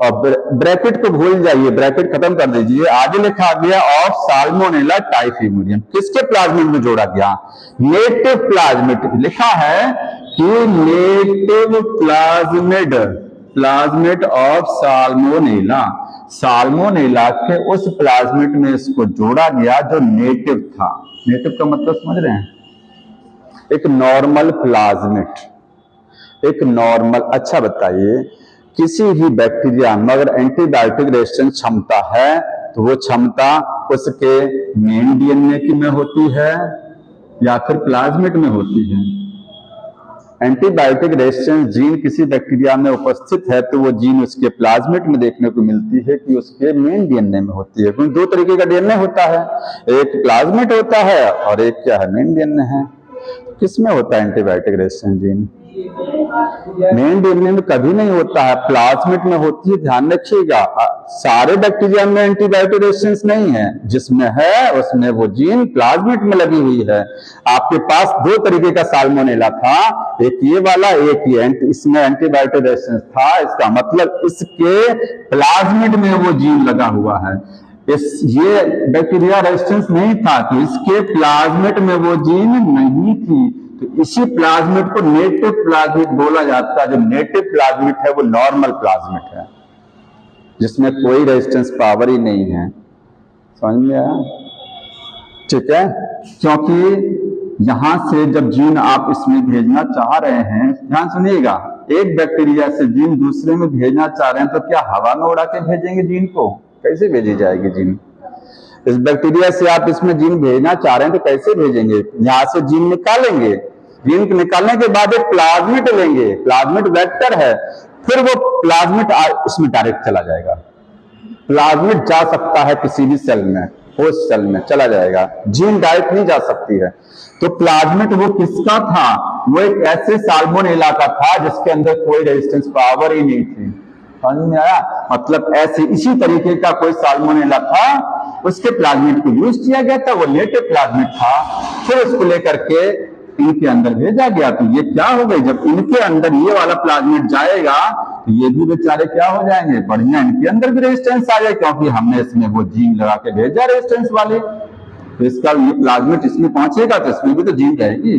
और ब्रैकेट को भूल जाइए, ब्रैकेट खत्म कर दीजिए, आगे लिखा गया ऑफ साल्मोनेला टाइफिमुरियम, किसके प्लाज्मिड में जोड़ा गया, नेटिव प्लाज्मिड, लिखा है कि native plasmid, plasmid of salmonella, salmonella के उस प्लाज्मिड में इसको जोड़ा गया जो नेटिव था, नेटिव का मतलब समझ रहे हैं, एक नॉर्मल प्लाज्मिड, एक नॉर्मल, अच्छा बताइए किसी भी बैक्टीरिया में अगर एंटीबायोटिक रेजिस्टेंस क्षमता है तो वो क्षमता उसके मेन डीएनए की में होती है या फिर प्लाज्मिड में होती है, एंटीबायोटिक रेजिस्टेंस जीन किसी बैक्टीरिया में उपस्थित है तो वो जीन उसके प्लाज्मिड में देखने को मिलती है कि उसके मेन डीएनए में होती है, क्योंकि दो तरीके का डीएनए होता है, एक प्लाज्मिड होता है और एक क्या है, मेन डीएनए है, किसमें होता है antibiotic resistance gene, main DNA में कभी नहीं होता है, प्लाज्मिड में होती है, ध्यान रखिएगा, सारे बैक्टीरिया में एंटीबायोटिक रेजिस्टेंस नहीं है, जिसमें है उसमें वो जीन प्लाज्मिड में लगी हुई है, आपके पास दो तरीके का साल्मोनेला था, एक ये वाला एक ये, इसमें एंटीबायोटिक रेजिस्टेंस था, इसका मतलब इसके प्लाज्मिड में वो जीन लगा हुआ है, ये बैक्टीरिया रेजिस्टेंस नहीं था तो इसके प्लाज्मिड में वो जीन नहीं थी, तो इसी प्लाज्मिड को नेटिव प्लाज्मिड बोला जाता है, जो नेटिव प्लाज्मिड है वो नॉर्मल प्लाज्मिड है जिसमें कोई रेजिस्टेंस पावर ही नहीं है, समझ में आया, ठीक है, क्योंकि यहां से जब जीन आप इसमें भेजना चाह रहे हैं, ध्यान सुनिएगा, एक बैक्टीरिया से जीन दूसरे में भेजना चाह रहे हैं तो क्या हवा में उड़ा के भेजेंगे जीन को, कैसे भेजी जाएगी जीन, इस बैक्टीरिया से आप इसमें जीन भेजना चाह रहे हैं तो कैसे भेजेंगे, यहां से जीन निकालेंगे, जीन को निकालने के बाद एक प्लाज्मिड लेंगे, प्लाज्मिड वेक्टर है, फिर वो प्लाज्मिड इसमें डायरेक्ट चला जाएगा, प्लाज्मिड जा सकता है किसी भी सेल में, होस्ट सेल में चला जाएगा, जीन डायरेक्ट नहीं जा सकती है, तो प्लाज्मिड वो किसका था, वो एक ऐसे साल्मोनेला का था जिसके अंदर कोई रेजिस्टेंस पावर ही नहीं थी, समझ में आया, मतलब ऐसे इसी तरीके का कोई साल्मोनेला था, उसके प्लाज्मिड को यूज किया गया था, वो नेटिव प्लाज्मिड था, फिर उसको लेकर के इनके अंदर भेजा गया, तो ये क्या हो गई, जब इनके अंदर ये वाला प्लाज्मिड जाएगा तो ये भी बेचारे क्या हो जाएंगे, बढ़िया, इनके अंदर भी रेजिस्टेंस आ जाए, क्योंकि हमने इसमें वो जीन लगा के भेजा रेजिस्टेंस वाले, तो इसका ये प्लाज्मिड इसमें पहुंचेगा तो इसमें भी तो जीन जाएगी,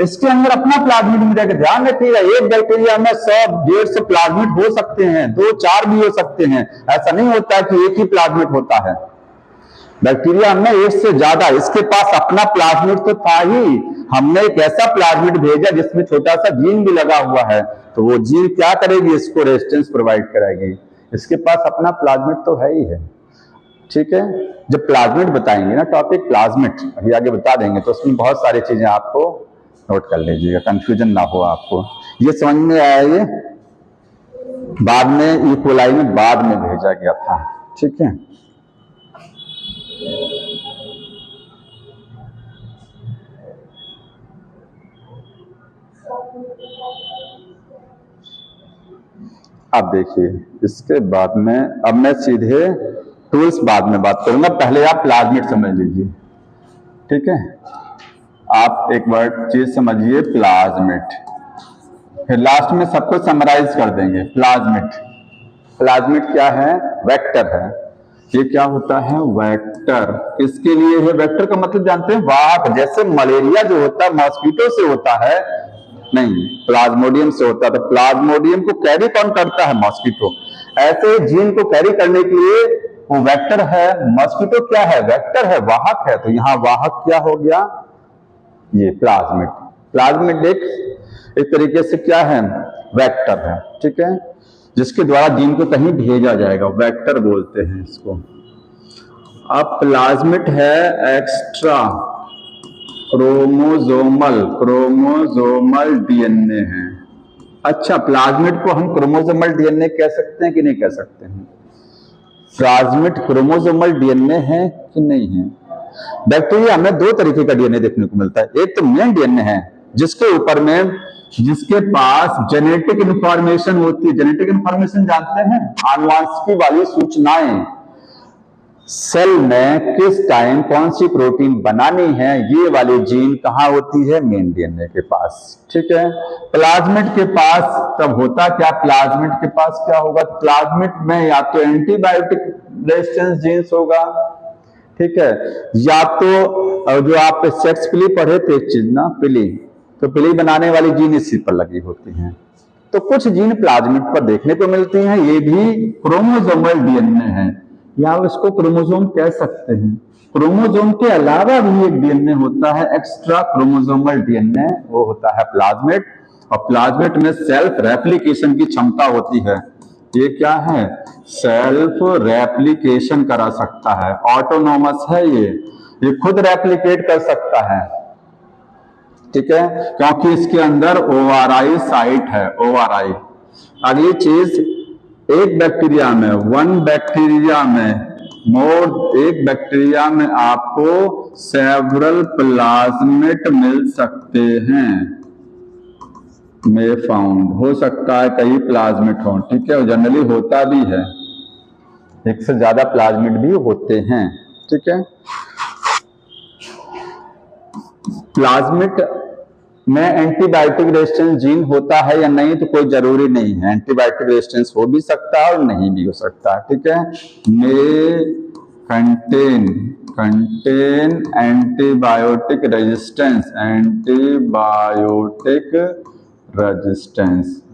इसके अंदर अपना प्लाज्मिड में जाएगा, ध्यान रखिएगा, एक बैक्टीरिया में 100-150 प्लाज्मिड हो सकते हैं, 2-4 भी हो सकते हैं, ऐसा नहीं होता कि एक ही प्लाज्मिड होता है, बैक्टीरिया में एक से ज्यादा, इसके पास अपना प्लाज्मिड तो था ही, हमने एक ऐसा प्लाज्मिड भेजा जिसमें छोटा सा जीन भी लगा हुआ है, तो वो जीन क्या करेगी, इसको रेजिस्टेंस प्रोवाइड कराएगी, इसके पास अपना प्लाज्मिड तो है ही है, ठीक है, जब प्लाज्मिड बताएंगे ना टॉपिक प्लाज्मिड अभी आगे बता देंगे, तो उसमें बहुत सारी चीजें आपको नोट कर लीजिएगा, कंफ्यूजन ना हो आपको, ये समझ में आया, ये बाद में ई कोलाई में बाद में भेजा गया था, ठीक है, अब देखिए इसके बाद में, अब मैं सीधे टूल्स बाद में बात करूंगा, पहले आप प्लाज्मिड समझ लीजिए, ठीक है, आप एक वर्ड चीज समझिए प्लाज्मिड, फिर लास्ट में सबको समराइज कर देंगे, प्लाज्मिड, प्लाज्मिड क्या है, वेक्टर है, ये क्या होता है, वेक्टर, किसके लिए है, वेक्टर का मतलब जानते हैं, वाहक, जैसे मलेरिया जो होता है मॉस्किटो से होता है, नहीं, प्लाज्मोडियम से होता है। तो प्लाज्मोडियम को कैरी कौन करता है? मॉस्किटो। ऐसे जीन को कैरी करने के लिए वो वेक्टर है। मॉस्किटो क्या है? वेक्टर है, वाहक है। तो यहाँ वाहक क्या हो गया? ये प्लाज्मिड। प्लाज्मिड एक तरीके से क्या है? वेक्टर है, ठीक है, जिसके द्वारा जीन को कहीं भेजा जाएगा, वेक्टर बोलते हैं इसको। अब प्लाज्मिड है एक्स्ट्रा क्रोमोजोमल डीएनए है। अच्छा, प्लाज्मिड को हम क्रोमोजोमल डीएनए कह सकते हैं कि नहीं कह सकते हैं? प्लाज्मिड क्रोमोजोमल डीएनए है कि नहीं है? बैक्टीरिया में दो तरीके का डीएनए देखने को मिलता है। एक तो मेन डीएनए है, जिसके पास जेनेटिक इंफॉर्मेशन होती है। जेनेटिक इंफॉर्मेशन जानते हैं? आनुवांशिकी वाली सूचनाएं, सेल में किस टाइम कौन सी प्रोटीन बनानी है, ये वाली जीन कहाँ होती है? मेन डीएनए के पास, ठीक है। प्लाज्मिड के पास तब होता क्या? प्लाज्मिड के पास क्या होगा? प्लाज्मिड में या तो एंटीबायोटिक रेजिस्टेंस जीन्स होगा, ठीक है, या तो जो आप सेक्स पिली पढ़े थे, एक चीज ना, पिली, तो पिली बनाने वाली जीन इसी पर लगी होती हैं। तो कुछ जीन प्लाज्मिड पर देखने को मिलती हैं, ये भी क्रोमोसोमल डीएनए है, या इसको क्रोमोसोम कह सकते हैं। क्रोमोसोम के अलावा भी एक डीएनए होता है, एक्स्ट्रा क्रोमोसोमल डीएनए, वो होता है प्लाज्मिड। और प्लाज्मिड में सेल्फ रेप्लिकेशन की क्षमता होती है। ये क्या है? सेल्फ रेप्लिकेशन करा सकता है, ऑटोनोमस है ये खुद रेप्लिकेट कर सकता है, ठीक है, क्योंकि इसके अंदर ओआरआई साइट है, ओआरआई। अगली चीज, एक बैक्टीरिया में आपको सेवरल प्लाज्मिड मिल सकते हैं, में फाउंड हो सकता है कई प्लाज्मिड हो, ठीक है, जनरली होता भी है, एक से ज्यादा प्लाज्मिड भी होते हैं, ठीक है। प्लाज्मिड में एंटीबायोटिक रेजिस्टेंस जीन होता है या नहीं, तो कोई जरूरी नहीं है। एंटीबायोटिक रेजिस्टेंस हो भी सकता है और नहीं भी हो सकता है, ठीक है। May contain antibiotic resistance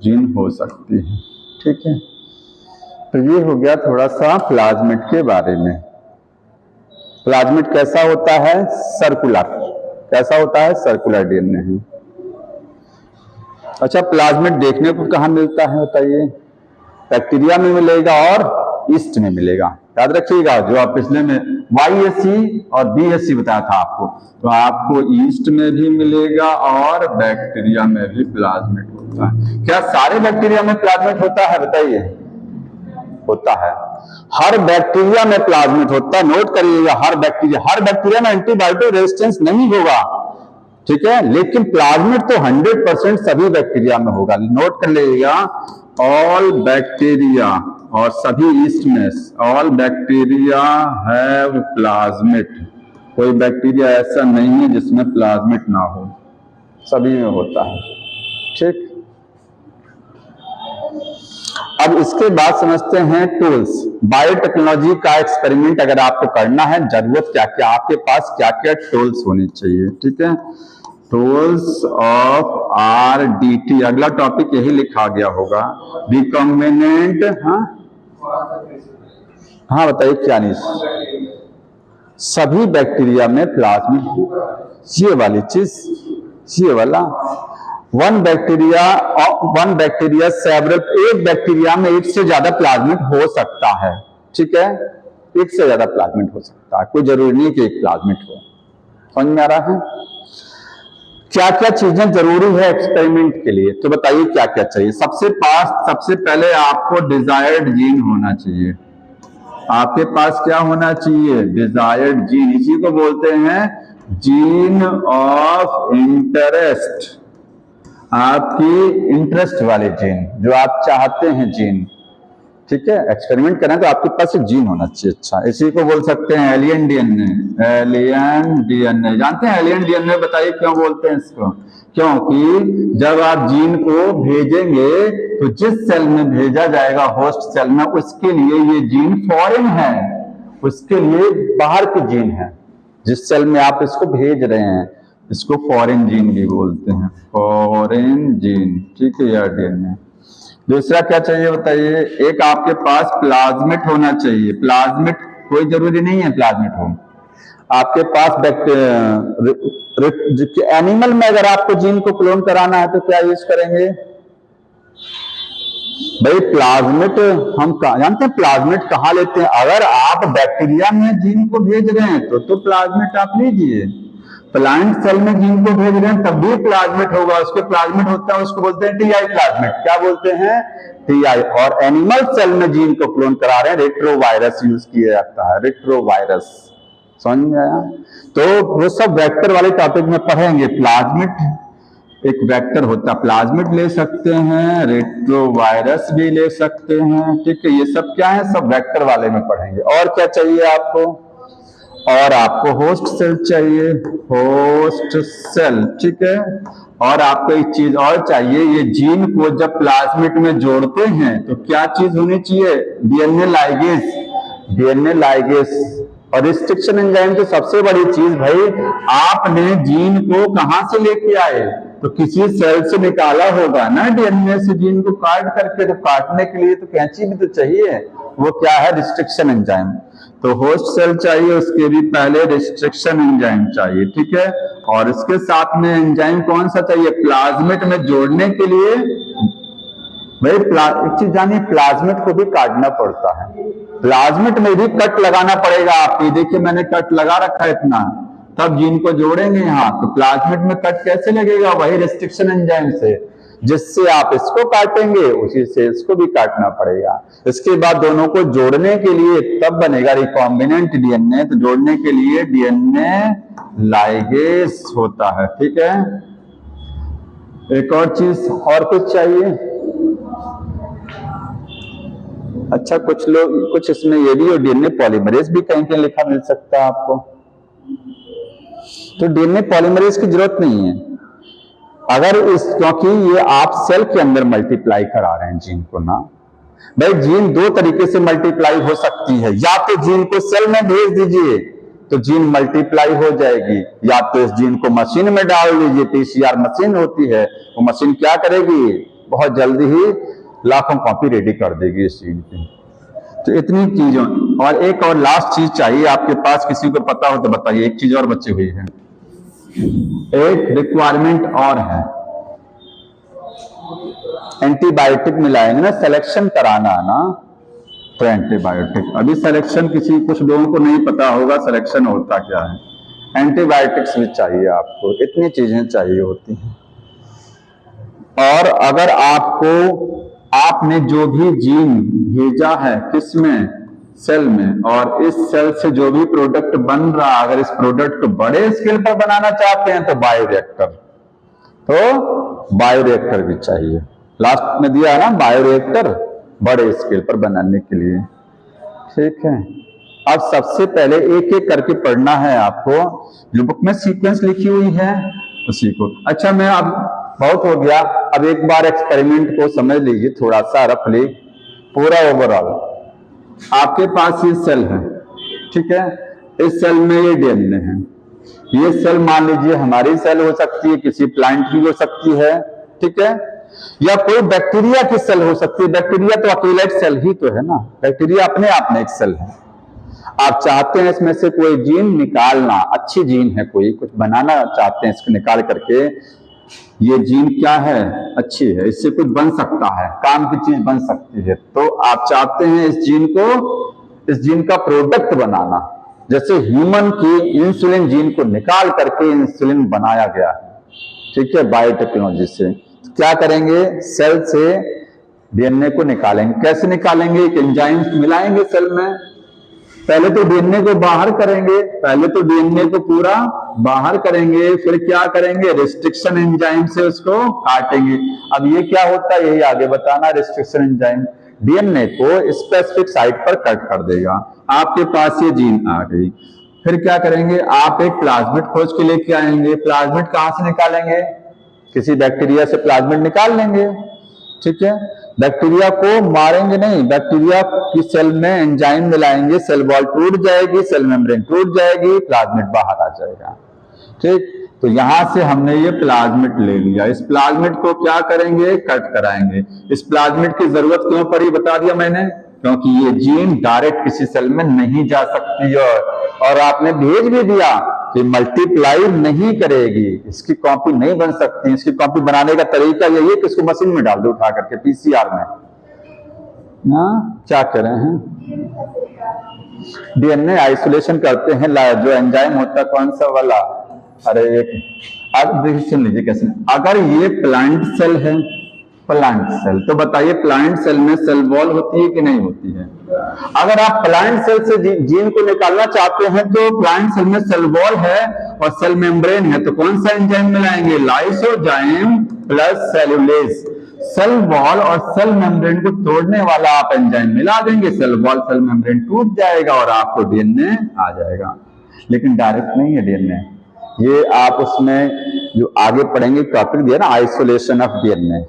gene हो सकती है, ठीक है। तो ये हो गया थोड़ा सा प्लाज्मिड के बारे में। प्लाज्मिड कैसा होता है? सर्कुलर। कैसा होता है? सर्कुलर डीएनए है। अच्छा, प्लाज्मिड देखने को कहाँ मिलता है बताइए? बैक्टीरिया में मिलेगा और ईस्ट में मिलेगा। याद रखिएगा, जो आप पिछले में YAC और BAC बताया था आपको, तो आपको ईस्ट में भी मिलेगा और बैक्टीरिया में भी प्लाज्मिड होता है। क्या सारे बैक्टीरिया में प्लाज्मिड होता है बताइए? होता है, हर बैक्टीरिया में प्लाज्मिड होता है। नोट करिएगा, हर बैक्टीरिया में एंटीबायोटिक रेजिस्टेंस नहीं होगा, ठीक है, लेकिन प्लाज्मिड तो 100% सभी बैक्टीरिया में होगा। नोट कर लीजिएगा, ऑल बैक्टीरिया और सभी ईस्ट में, ऑल बैक्टीरिया हैव प्लाज्मिड। कोई बैक्टीरिया ऐसा नहीं है जिसमें प्लाज्मिड ना हो, सभी में होता है, ठीक। अब इसके बाद समझते हैं टूल्स। बायोटेक्नोलॉजी का एक्सपेरिमेंट अगर आपको करना है, जरूरत क्या क्या, आपके पास क्या क्या टूल्स होने चाहिए, ठीक है। टूल्स ऑफ RDT, अगला टॉपिक यही लिखा गया होगा, रिकॉम्बिनेंट। हाँ बताइए क्या नहीं? सभी बैक्टीरिया में प्लाज्मिड, ये वाली चीज, ये वाला वन बैक्टीरिया सेवरल, एक बैक्टीरिया में एक से ज्यादा प्लाज्मिड हो सकता है, ठीक है, एक से ज्यादा प्लाज्मिड हो सकता है, कोई जरूरी नहीं कि एक प्लाज्मिड हो। समझ में आ रहा है? क्या क्या चीजें जरूरी है एक्सपेरिमेंट के लिए, तो बताइए क्या क्या चाहिए। सबसे पहले आपको डिजायर्ड जीन होना चाहिए। आपके पास क्या होना चाहिए? डिजायर्ड जीन, इसी को बोलते हैं जीन ऑफ इंटरेस्ट। आपकी इंटरेस्ट वाले जीन, जो आप चाहते हैं जीन, ठीक है। एक्सपेरिमेंट करें तो आपके पास एक जीन होना चाहिए। अच्छा, इसी को बोल सकते हैं एलियन डीएनए। एलियन डीएनए जानते हैं? एलियन डीएनए बताइए क्यों बोलते हैं इसको? क्योंकि जब आप जीन को भेजेंगे तो जिस सेल में भेजा जाएगा, होस्ट सेल में, उसके लिए ये जीन फॉरेन है, उसके लिए बाहर की जीन है, जिस सेल में आप इसको भेज रहे हैं। इसको फॉरेन जीन भी बोलते हैं, फॉरेन जीन, ठीक है, या डीएनए। दूसरा क्या चाहिए बताइए, एक आपके पास प्लाज्मिड होना चाहिए। प्लाज्मिड कोई जरूरी नहीं है प्लाज्मिड हो, आपके पास एनिमल में अगर आपको जीन को क्लोन कराना है तो क्या यूज करेंगे भाई, प्लाज्मिड। हम जानते हैं प्लाज्मिड कहाँ लेते हैं, अगर आप बैक्टीरिया में जीन को भेज रहे हैं तो प्लाज्मिड आप लीजिए, प्लांट सेल में जीन को भेज रहे हैं तब भी प्लाज्मिड होगा, उसके प्लाज्मिड होता है, उसको बोलते हैं टीआई प्लाज्मिड। क्या बोलते हैं, टीआई। और एनिमल सेल में जीन को क्लोन करा रहे हैं, रेट्रोवायरस यूज किया जाता है, रेट्रोवायरस। समझ में आया? तो वो सब वेक्टर वाले टॉपिक में पढ़ेंगे। प्लाज्मिड एक वेक्टर होता है, प्लाज्मिड ले सकते हैं, रेट्रोवायरस भी ले सकते हैं, ठीक है। ये सब क्या है, सब वेक्टर वाले में पढ़ेंगे। और क्या चाहिए आपको, और आपको होस्ट सेल चाहिए, होस्ट सेल, ठीक है। और आपको एक चीज और चाहिए, ये जीन को जब प्लाज्मिड में जोड़ते हैं तो क्या चीज होनी चाहिए, डीएनए लाइगेज, डीएनए लाइगेज। और रिस्ट्रिक्शन एंजाइम तो सबसे बड़ी चीज भाई, आपने जीन को कहां से लेके आए, तो किसी सेल से निकाला होगा ना डीएनए से जीन को काट करके, तो काटने के लिए तो कैंची भी तो चाहिए, वो क्या है, रिस्ट्रिक्शन एंजाइम। तो होस्ट सेल चाहिए, उसके भी पहले रिस्ट्रिक्शन एंजाइम चाहिए, ठीक है। और इसके साथ में एंजाइम कौन सा चाहिए, प्लाज्मिड में जोड़ने के लिए भाई एक चीज जानिए, प्लाज्मिड को भी काटना पड़ता है, प्लाज्मिड में भी कट लगाना पड़ेगा आपको। देखिए मैंने कट लगा रखा है इतना, तब जीन को जोड़ेंगे यहाँ, तो प्लाज्मिड में कट कैसे लगेगा, वही रिस्ट्रिक्शन एंजाइम से, जिससे आप इसको काटेंगे उसी से इसको भी काटना पड़ेगा। इसके बाद दोनों को जोड़ने के लिए तब बनेगा रिकॉम्बिनेंट डीएनए, तो जोड़ने के लिए डीएनए लाइगेज होता है, ठीक है। एक और चीज और कुछ चाहिए, अच्छा कुछ लोग कुछ इसमें ये भी, और डीएनए पॉलीमरेज भी कहीं कहीं लिखा मिल सकता है आपको, तो डीएनए पॉलीमरेज की जरूरत नहीं है अगर क्योंकि ये आप सेल के अंदर मल्टीप्लाई करा रहे हैं जीन को ना भाई। जीन दो तरीके से मल्टीप्लाई हो सकती है, या तो जीन को सेल में भेज दीजिए तो जीन मल्टीप्लाई हो जाएगी, या तो इस जीन को मशीन में डाल दीजिए, पीसीआर मशीन होती है, वो मशीन क्या करेगी, बहुत जल्दी ही लाखों कॉपी रेडी कर देगी इस जीन की। तो इतनी चीजों, और एक और लास्ट चीज चाहिए आपके पास, किसी को पता हो तो बताइए, एक चीज और बची हुई है, एक रिक्वायरमेंट और है, एंटीबायोटिक मिलाएंगे ना, सिलेक्शन कराना ना, तो एंटीबायोटिक। अभी सिलेक्शन किसी कुछ लोगों को नहीं पता होगा सिलेक्शन होता क्या है, एंटीबायोटिक्स भी चाहिए आपको, इतनी चीजें चाहिए होती हैं। और अगर आपने जो भी जीन भेजा है किसमें, सेल में, और इस सेल से जो भी प्रोडक्ट बन रहा, अगर इस प्रोडक्ट को बड़े स्केल पर बनाना चाहते हैं तो बायोरिएक्टर, तो बायोरिएक्टर भी चाहिए। लास्ट में दिया है ना बायोरिएक्टर, बड़े स्केल पर बनाने के लिए, ठीक है। अब सबसे पहले एक एक करके पढ़ना है आपको, जो बुक में सीक्वेंस लिखी हुई है उसी को। अच्छा मैं अब बहुत हो गया, अब एक बार एक्सपेरिमेंट को समझ लीजिए थोड़ा सा रफली, पूरा ओवरऑल। आपके पास ये सेल है, ठीक है, इस सेल में ये डीएनए है, ये सेल मान लीजिए हमारी सेल हो सकती है, किसी प्लांट की हो सकती है, ठीक है, या कोई बैक्टीरिया की सेल हो सकती है। बैक्टीरिया तो अकेला एक सेल ही तो है ना, बैक्टीरिया अपने आप में एक सेल है। आप चाहते हैं इसमें से कोई जीन निकालना, अच्छी जीन है कोई, कुछ बनाना चाहते हैं, इसको निकाल करके, ये जीन क्या है, अच्छी है, इससे कुछ बन सकता है, काम की चीज बन सकती है, तो आप चाहते हैं इस जीन का प्रोडक्ट बनाना। जैसे ह्यूमन की इंसुलिन जीन को निकाल करके इंसुलिन बनाया गया है, ठीक है, बायोटेक्नोलॉजी से। क्या करेंगे, सेल से डीएनए को निकालेंगे। कैसे निकालेंगे, एक एंजाइम मिलाएंगे सेल में, पहले तो डीएनए को बाहर करेंगे, पहले तो डीएनए को पूरा बाहर करेंगे, फिर क्या करेंगे, रिस्ट्रिक्शन एंजाइम से उसको काटेंगे। अब ये क्या होता है, यही आगे बताना। रिस्ट्रिक्शन एंजाइम डीएनए को स्पेसिफिक साइट पर कट कर देगा, आपके पास ये जीन आ गई। फिर क्या करेंगे, आप एक प्लाज्मिड खोज के लेके आएंगे। प्लाज्मिड कहां से निकालेंगे, किसी बैक्टीरिया से प्लाज्मिड निकाल लेंगे, ठीक है। बैक्टीरिया को मारेंगे नहीं, बैक्टीरिया की सेल में एंजाइम मिलाएंगे, सेल वॉल टूट जाएगी, सेल मेम्ब्रेन टूट जाएगी, प्लाज्मिड बाहर आ जाएगा, ठीक। तो यहां से हमने ये प्लाज्मिड ले लिया, इस प्लाज्मिड को क्या करेंगे, कट कराएंगे। इस प्लाज्मिड की जरूरत क्यों पड़ी बता दिया मैंने, क्योंकि ये जीन डायरेक्ट किसी सेल में नहीं जा सकती है, और आपने भेज भी दिया कि मल्टीप्लाई नहीं करेगी, इसकी कॉपी नहीं बन सकती। इसकी कॉपी बनाने का तरीका यही है कि इसको मशीन में डाल दो उठा करके पीसीआर में ना। क्या करें हैं, डीएनए आइसोलेशन करते हैं, जो एंजाइम होता है कौन सा वाला, अरे एक देखिए सुन लीजिए कैसे। अगर ये प्लांट सेल है, प्लांट सेल, तो बताइए प्लांट सेल में सेल वॉल होती है कि नहीं होती है। अगर आप प्लांट सेल से जीन को निकालना चाहते हैं तो प्लांट सेल में सेल वॉल है और सेल मेम्ब्रेन है, तो कौन सा एंजाइम मिलाएंगे, lysozyme plus cellulase. Cell wall और सेल मेम्ब्रेन को तोड़ने वाला आप एंजाइम मिला देंगे, सेल वॉल सेल मेम्ब्रेन टूट जाएगा और आपको डीएनए आ जाएगा। लेकिन डायरेक्ट नहीं है डीएनए, ये आप उसमें जो आगे पढ़ेंगे टॉपिक दिया ना, आइसोलेशन ऑफ डीएनए।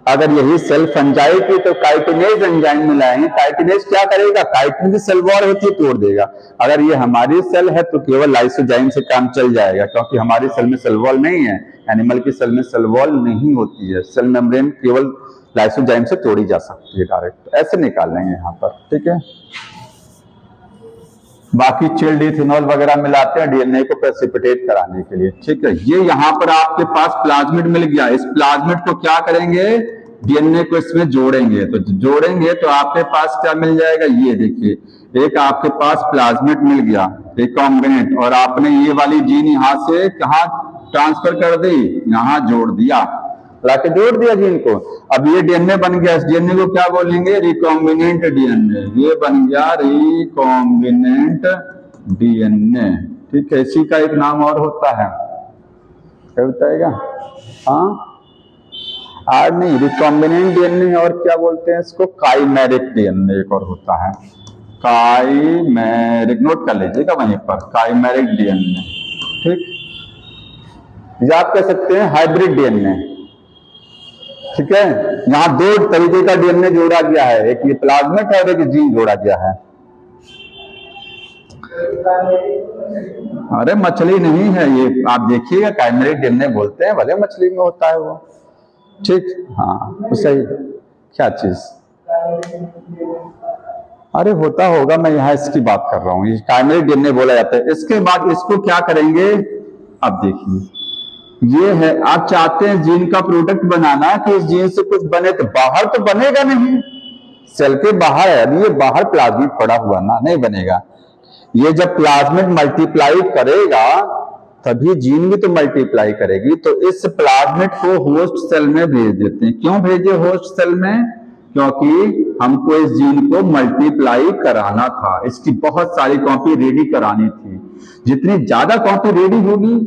अगर यही सेल फंजाई की तो काइटिनेज एंजाइम मिलाएंगे, काइटिनेज क्या करेगा, काइटिन सेल वॉल होती है तोड़ देगा। अगर ये हमारी सेल है तो केवल लाइसोजाइम से काम चल जाएगा, क्योंकि हमारी सेल में सेल वॉल नहीं है, एनिमल की सेल में सेल वॉल नहीं होती है। सेल मेम्ब्रेन केवल लाइसोजाइम से तोड़ी जा सकती है डायरेक्ट, ऐसे निकाल लेंगे यहाँ पर, ठीक है। बाकी चिल्ड इथेनॉल वगैरह मिलाते हैं डीएनए को प्रेसिपिटेट कराने के लिए, ठीक है। ये यहाँ पर आपके पास प्लाज्मिड मिल गया, इस प्लाज्मिड को क्या करेंगे, डीएनए को इसमें जोड़ेंगे। तो जोड़ेंगे तो आपके पास क्या मिल जाएगा, ये देखिए एक आपके पास प्लाज्मिड मिल गया रिकॉम्बिनेंट, और आपने ये वाली जीन यहाँ से कहाँ ट्रांसफर कर दी, यहाँ जोड़ दिया, लाके जोड़ दिया जीन को। अब ये डीएनए बन गया, इस डीएनए को क्या बोलेंगे, रिकॉम्बिनेंट डीएनए। ये बन गया रिकॉम्बिनेंट डीएनए, ठीक है। इसी का एक नाम और होता है, क्या बताएगा, हाँ आर नहीं, रिकॉम्बिनेंट डीएनए और क्या बोलते हैं इसको, काइमेरिक डीएनए एक और होता है, काइमेरिक, नोट कर लीजिएगा वहीं पर, काइमेरिक डीएनए, ठीक। या आप कह सकते हैं हाइब्रिड डीएनए, ठीक है। यहां दो तरीके का डीएनए जोड़ा गया है, एक ये प्लाज्मिड है और एक जीन जोड़ा गया है। अरे मछली नहीं है ये, आप देखिएगा काइमेरिक डीएनए बोलते हैं, भले मछली में होता है वो, ठीक, हाँ तो सही। क्या चीज, अरे होता होगा, मैं यहाँ इसकी बात कर रहा हूँ, ये काइमेरिक डीएनए बोला जाता है। इसके बाद इसको क्या करेंगे, अब देखिए ये है, आप चाहते हैं जीन का प्रोडक्ट बनाना कि इस जीन से कुछ बने, तो बाहर तो बनेगा नहीं, सेल के बाहर है, अभी ये बाहर प्लाज्मिड पड़ा हुआ ना, नहीं बनेगा। ये जब प्लाज्मिड मल्टीप्लाई करेगा तभी जीन भी तो मल्टीप्लाई करेगी, तो इस प्लाज्मिड को होस्ट सेल में भेज देते हैं। क्यों भेजे होस्ट सेल में, क्योंकि हमको इस जीन को मल्टीप्लाई कराना था, इसकी बहुत सारी कॉपी रेडी करानी थी। जितनी ज्यादा कॉपी रेडी होगी,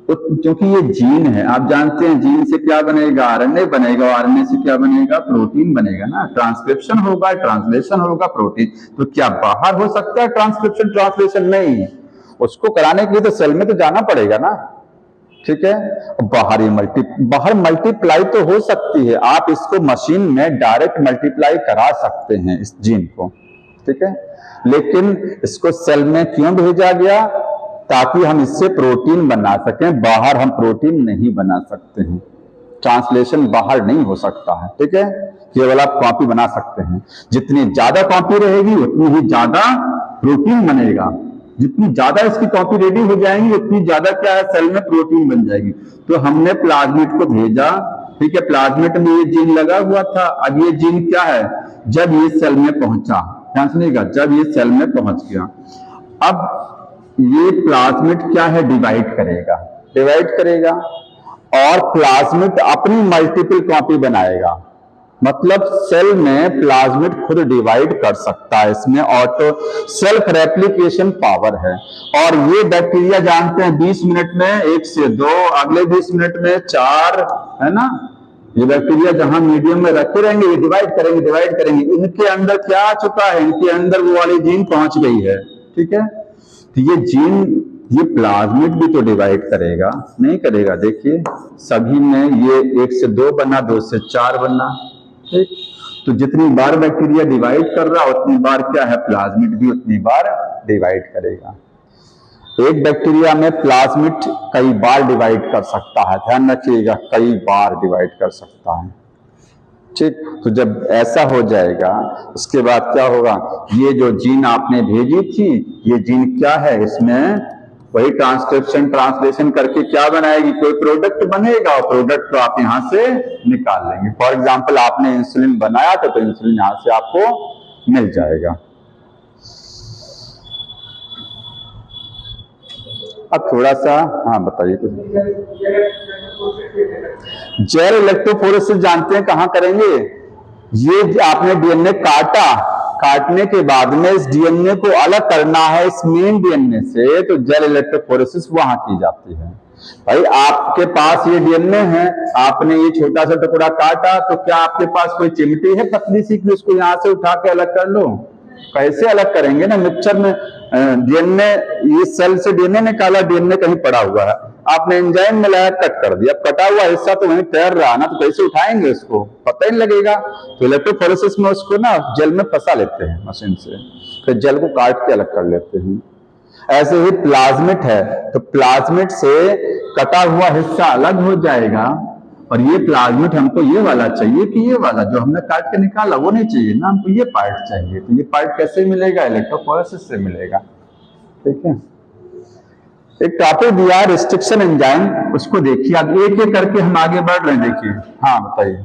क्योंकि ये जीन है, आप जानते हैं जीन से क्या बनेगा, आरएनए बनेगा, आरएनए से क्या बनेगा, प्रोटीन बनेगा ना, ट्रांसक्रिप्शन होगा, ट्रांसलेशन होगा, प्रोटीन। तो क्या बाहर हो सकता है ट्रांसक्रिप्शन ट्रांसलेशन, नहीं, उसको कराने के लिए तो सेल में तो जाना पड़ेगा ना, ठीक है। बाहर मल्टीप्लाई तो हो सकती है, आप इसको मशीन में डायरेक्ट मल्टीप्लाई करा सकते हैं इस जीन को, ठीक है। लेकिन इसको सेल में क्यों भेजा गया, ताकि हम इससे प्रोटीन बना सकें, बाहर हम प्रोटीन नहीं बना सकते हैं, ट्रांसलेशन बाहर नहीं हो सकता है, ठीक है। केवल आप कॉपी बना सकते हैं, जितनी ज्यादा कॉपी रहेगी उतनी ही ज्यादा प्रोटीन बनेगा, जितनी ज्यादा इसकी कॉपी रेडी हो जाएंगी उतनी ज्यादा क्या है, सेल में प्रोटीन बन जाएगी। तो हमने प्लाज्मिड को भेजा, ठीक है, प्लाज्मिड में ये जीन लगा हुआ था। अब ये जीन क्या है, जब ये सेल में पहुंचा, ध्यान सुनिएगा, जब ये सेल में पहुंच गया, अब ये प्लाज्मिड क्या है, डिवाइड करेगा और प्लाज्मिड अपनी मल्टीपल कॉपी बनाएगा। मतलब सेल में प्लाज्मिड खुद डिवाइड कर सकता है, इसमें ऑटो सेल्फ रेप्लिकेशन पावर है। और ये बैक्टीरिया जानते हैं 20 मिनट में 1 से 2, अगले 20 मिनट में 4, है ना। ये बैक्टीरिया जहां मीडियम में रखे रहेंगे, ये डिवाइड करेंगे। इनके अंदर क्या आ चुका है, इनके अंदर वो वाली जीन पहुंच गई है, ठीक है। तो ये जीन, ये प्लाज्मिड भी तो डिवाइड करेगा, नहीं करेगा, देखिए सभी में ये 1 से 2 बना, 2 से 4 बना, ठीक। तो जितनी बार बैक्टीरिया डिवाइड कर रहा उतनी बार क्या है, प्लाज्मिड भी उतनी बार डिवाइड करेगा। एक बैक्टीरिया में प्लाज्मिड कई बार डिवाइड कर सकता है, ध्यान रखिएगा, कई बार डिवाइड कर सकता है। ठीक, तो जब ऐसा हो जाएगा उसके बाद क्या होगा, ये जो जीन आपने भेजी थी, ये जीन क्या है, इसमें वही ट्रांसक्रिप्शन ट्रांसलेशन करके क्या बनाएगी, कोई प्रोडक्ट बनेगा, और प्रोडक्ट को आप यहां से निकाल लेंगे। फॉर एग्जांपल आपने इंसुलिन बनाया था, तो इंसुलिन यहां से आपको मिल जाएगा। अब थोड़ा सा, हाँ बताइए कुछ। जेल इलेक्ट्रोफोरेसिस जानते हैं कहां करेंगे, ये आपने डीएनए काटा, काटने के बाद में इस डीएनए को अलग करना है इस मेन डीएनए से, तो जेल इलेक्ट्रोफोरेसिस वहां की जाती है। भाई आपके पास ये डीएनए है, आपने ये छोटा सा टुकड़ा काटा, तो क्या आपके पास कोई चिमटी है पतली सी कि उसको यहां से उठा के अलग कर लो, कैसे अलग करेंगे ना। मिक्सचर में डीएनए, ये सेल से डीएनए निकाला, डीएनए कहीं पड़ा हुआ है, आपने एंजाइम मिलाया, कट कर दिया, कटा हुआ हिस्सा तो वहीं तैर रहा ना, तो कैसे उठाएंगे उसको, पता ही लगेगा। तो इलेक्ट्रोफोरेसिस में उसको ना जेल में फंसा लेते हैं मशीन से, फिर जेल को काट के अलग कर लेते हैं। ऐसे ही प्लाज्मिड है, तो प्लाज्मिड से कटा हुआ हिस्सा अलग हो जाएगा, और ये प्लाज्मिड हमको ये वाला चाहिए कि ये वाला जो हमने काट के निकाला वो नहीं चाहिए ना, हमको ये पार्ट चाहिए। तो ये पार्ट कैसे मिलेगा, इलेक्ट्रोफोरेसिस से मिलेगा। ठीक है, एक टॉपिक दिया रिस्ट्रिक्शन एंजाइम, उसको देखिए। अब एक एक करके हम आगे बढ़ रहे हैं, देखिए। हाँ बताइए।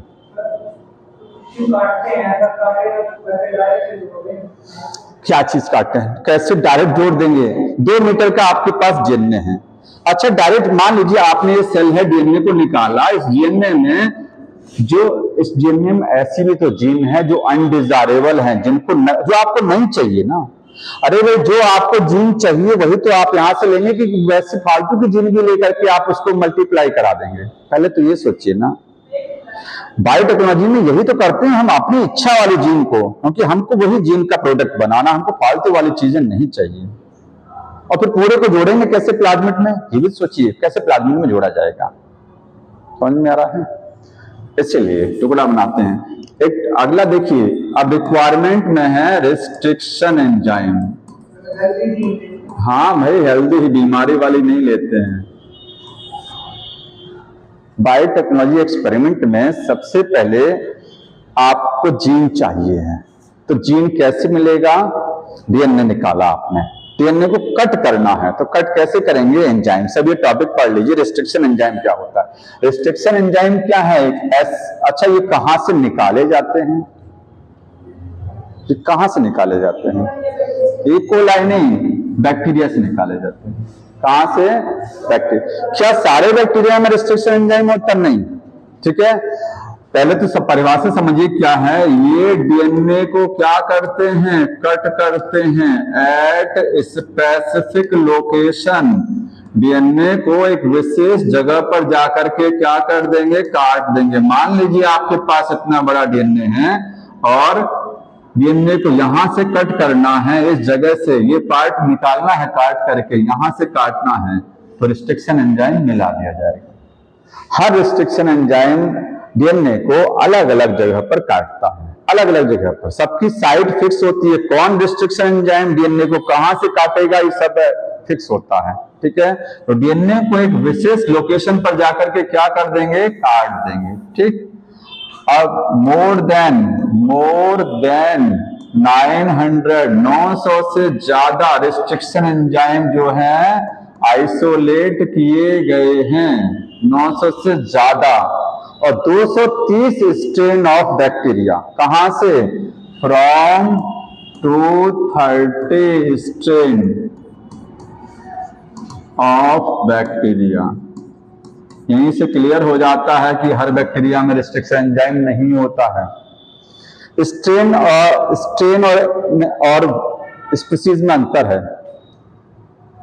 क्या चीज काटते हैं, कैसे डायरेक्ट जोड़ देंगे, 2 मीटर का आपके पास डीएनए है, अच्छा डायरेक्ट मान लीजिए आपने ये सेल है, डीएनए को निकाला, इस डीएनए में इस डीएनए में ऐसी भी तो जीन है जो अनडिजायरेबल है, जिनको जो आपको नहीं चाहिए ना। अरे भाई, जो आपको जीन चाहिए वही तो आप यहां से लेंगे, कि वैसे फालतू की जीन भी लेकर के आप उसको मल्टीप्लाई करा देंगे, पहले तो ये सोचिए ना। बायोटेक्नोलॉजी में यही तो करते हैं हम, अपनी इच्छा वाली जीन को, क्योंकि हमको वही जीन का प्रोडक्ट बनाना, हमको फालतू वाली चीजें नहीं चाहिए। और फिर पूरे को जोड़ेंगे कैसे प्लाज्मिड में, ये भी सोचिए, कैसे प्लाज्मिड में जोड़ा जाएगा, समझ में आ रहा है। इसलिए टुकड़ा बनाते हैं। एक अगला देखिए, अब रिक्वायरमेंट में है रिस्ट्रिक्शन एंजाइम। हाँ भाई, हेल्दी ही, बीमारी वाली नहीं लेते हैं। बायोटेक्नोलॉजी एक्सपेरिमेंट में सबसे पहले आपको जीन चाहिए है, तो जीन कैसे मिलेगा, डीएनए निकाला आपने, डीएनए को कट करना है, तो कट कैसे करेंगे, एंजाइम। सब ये टॉपिक पढ़ लीजिए, रिस्ट्रिक्शन एंजाइम क्या होता है। रिस्ट्रिक्शन एंजाइम क्या है, अच्छा ये कहां से निकाले जाते हैं, ये कहां से निकाले जाते हैं, ई कोलाई नहीं, बैक्टीरिया से निकाले जाते हैं। कहां से, बैक्टीरिया। क्या सारे बैक्टीरिया में रिस्ट्रिक्शन एंजाइम होता, नहीं। ठीक है, पहले तो सब परिभाषा समझिए क्या है। ये डीएनए को क्या करते हैं, कट करते हैं एट स्पेसिफिक लोकेशन। डीएनए को एक विशेष जगह पर जाकर के क्या कर देंगे, काट देंगे। मान लीजिए आपके पास इतना बड़ा डीएनए है, और डीएनए को यहां से कट करना है, इस जगह से ये पार्ट निकालना है, काट करके यहां से काटना है, तो रिस्ट्रिक्शन एंजाइम मिला दिया जाएगा। हर रिस्ट्रिक्शन एंजाइम डीएनए को अलग अलग जगह पर काटता है, अलग अलग जगह पर, सबकी साइड फिक्स होती है। कौन रिस्ट्रिक्शन एंजाइम डीएनए को कहां से काटेगा, ये सब फिक्स होता है। ठीक है, तो डीएनए को एक विशेष लोकेशन पर जाकर के क्या कर देंगे, काट देंगे। ठीक, अब मोर देन 900 से ज्यादा रिस्ट्रिक्शन एंजाइम जो है आइसोलेट किए गए हैं, 900 से ज्यादा, और 230 स्ट्रेन ऑफ बैक्टीरिया। कहां से, फ्रॉम 230 स्ट्रेन ऑफ बैक्टीरिया। यहीं से क्लियर हो जाता है कि हर बैक्टीरिया में रिस्ट्रिक्शन एंजाइम नहीं होता है। स्ट्रेन और स्पीसीज में अंतर है।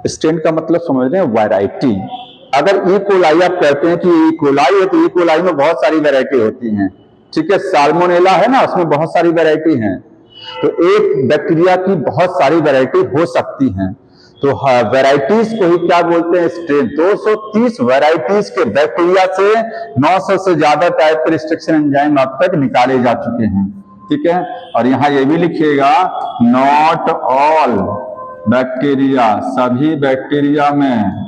स्ट्रेन का मतलब समझ रहे हैं, वैरायटी। अगर ई कोलाई आप कहते हैं कि ई कोलाई है, तो ई कोलाई में बहुत सारी वैरायटी होती हैं। ठीक है, साल्मोनेला है ना, उसमें बहुत सारी वैरायटी हैं। तो एक बैक्टीरिया की बहुत सारी वैरायटी हो सकती हैं, तो वैरायटीज को ही क्या बोलते हैं, स्ट्रेन। 230 वैरायटीज के बैक्टीरिया से 900 से ज्यादा टाइप के रिस्ट्रिक्शन एंजाइम अब तक निकाले जा चुके हैं। ठीक है, और यहां ये भी लिखिएगा, नॉट ऑल बैक्टीरिया, सभी बैक्टीरिया में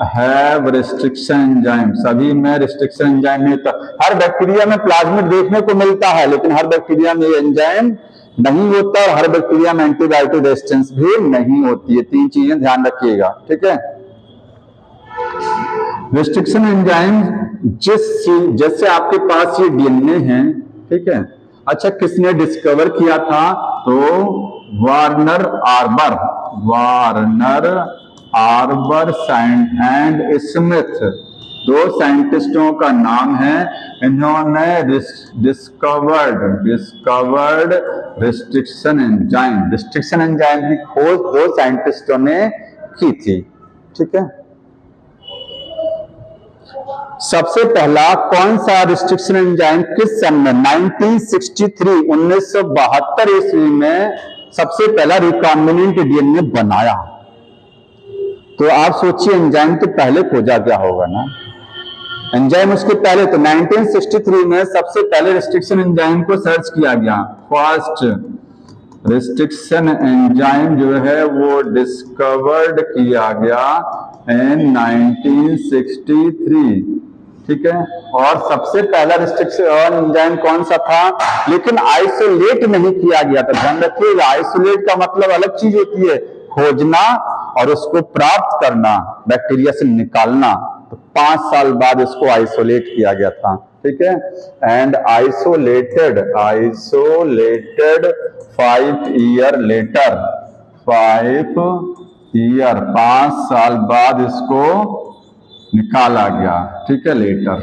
हैव रिस्ट्रिक्शन एंजाइम, सभी में रिस्ट्रिक्शन एंजाइम नहीं होता। हर बैक्टीरिया में प्लाज्मिड देखने को मिलता है, लेकिन हर बैक्टीरिया में एंजाइम नहीं होता और हर बैक्टीरिया में एंटीबायोटिक रेजिस्टेंस भी नहीं होती है। तीन चीजें ध्यान रखिएगा, ठीक है। रिस्ट्रिक्शन एंजाइम जैसे आपके पास ये डीएनए है, ठीक है। अच्छा, किसने डिस्कवर किया था? तो वार्नर आर्बर एंड स्मिथ, दो साइंटिस्टों का नाम है। इन्होंने डिस्कवर्ड रिस्ट्रिक्शन एंजाइम की खोज दो साइंटिस्टों ने की थी, ठीक है। सबसे पहला कौन सा रिस्ट्रिक्शन एंजाइम किस सन में? 1972 ईस्वी में सबसे पहला रिकॉम्बिनेंट डीएनए बनाया। तो आप सोचिए, एंजाइम तो पहले खोजा गया होगा ना, एंजाइम उसके पहले। तो 1963 में सबसे पहले रिस्ट्रिक्शन एंजाइम को सर्च किया गया। फर्स्ट रिस्ट्रिक्शन एंजाइम जो है वो डिस्कवर्ड किया गया इन 1963, ठीक है। और सबसे पहला रिस्ट्रिक्शन एंजाइम कौन सा था? लेकिन आइसोलेट नहीं किया गया था। ध्यान रखिएगा, आइसोलेट का मतलब अलग चीज होती है, खोजना और उसको प्राप्त करना, बैक्टीरिया से निकालना। तो 5 साल बाद इसको आइसोलेट किया गया था, ठीक है। एंड आइसोलेटेड 5 ईयर लेटर, 5 साल बाद इसको निकाला गया, ठीक है, लेटर।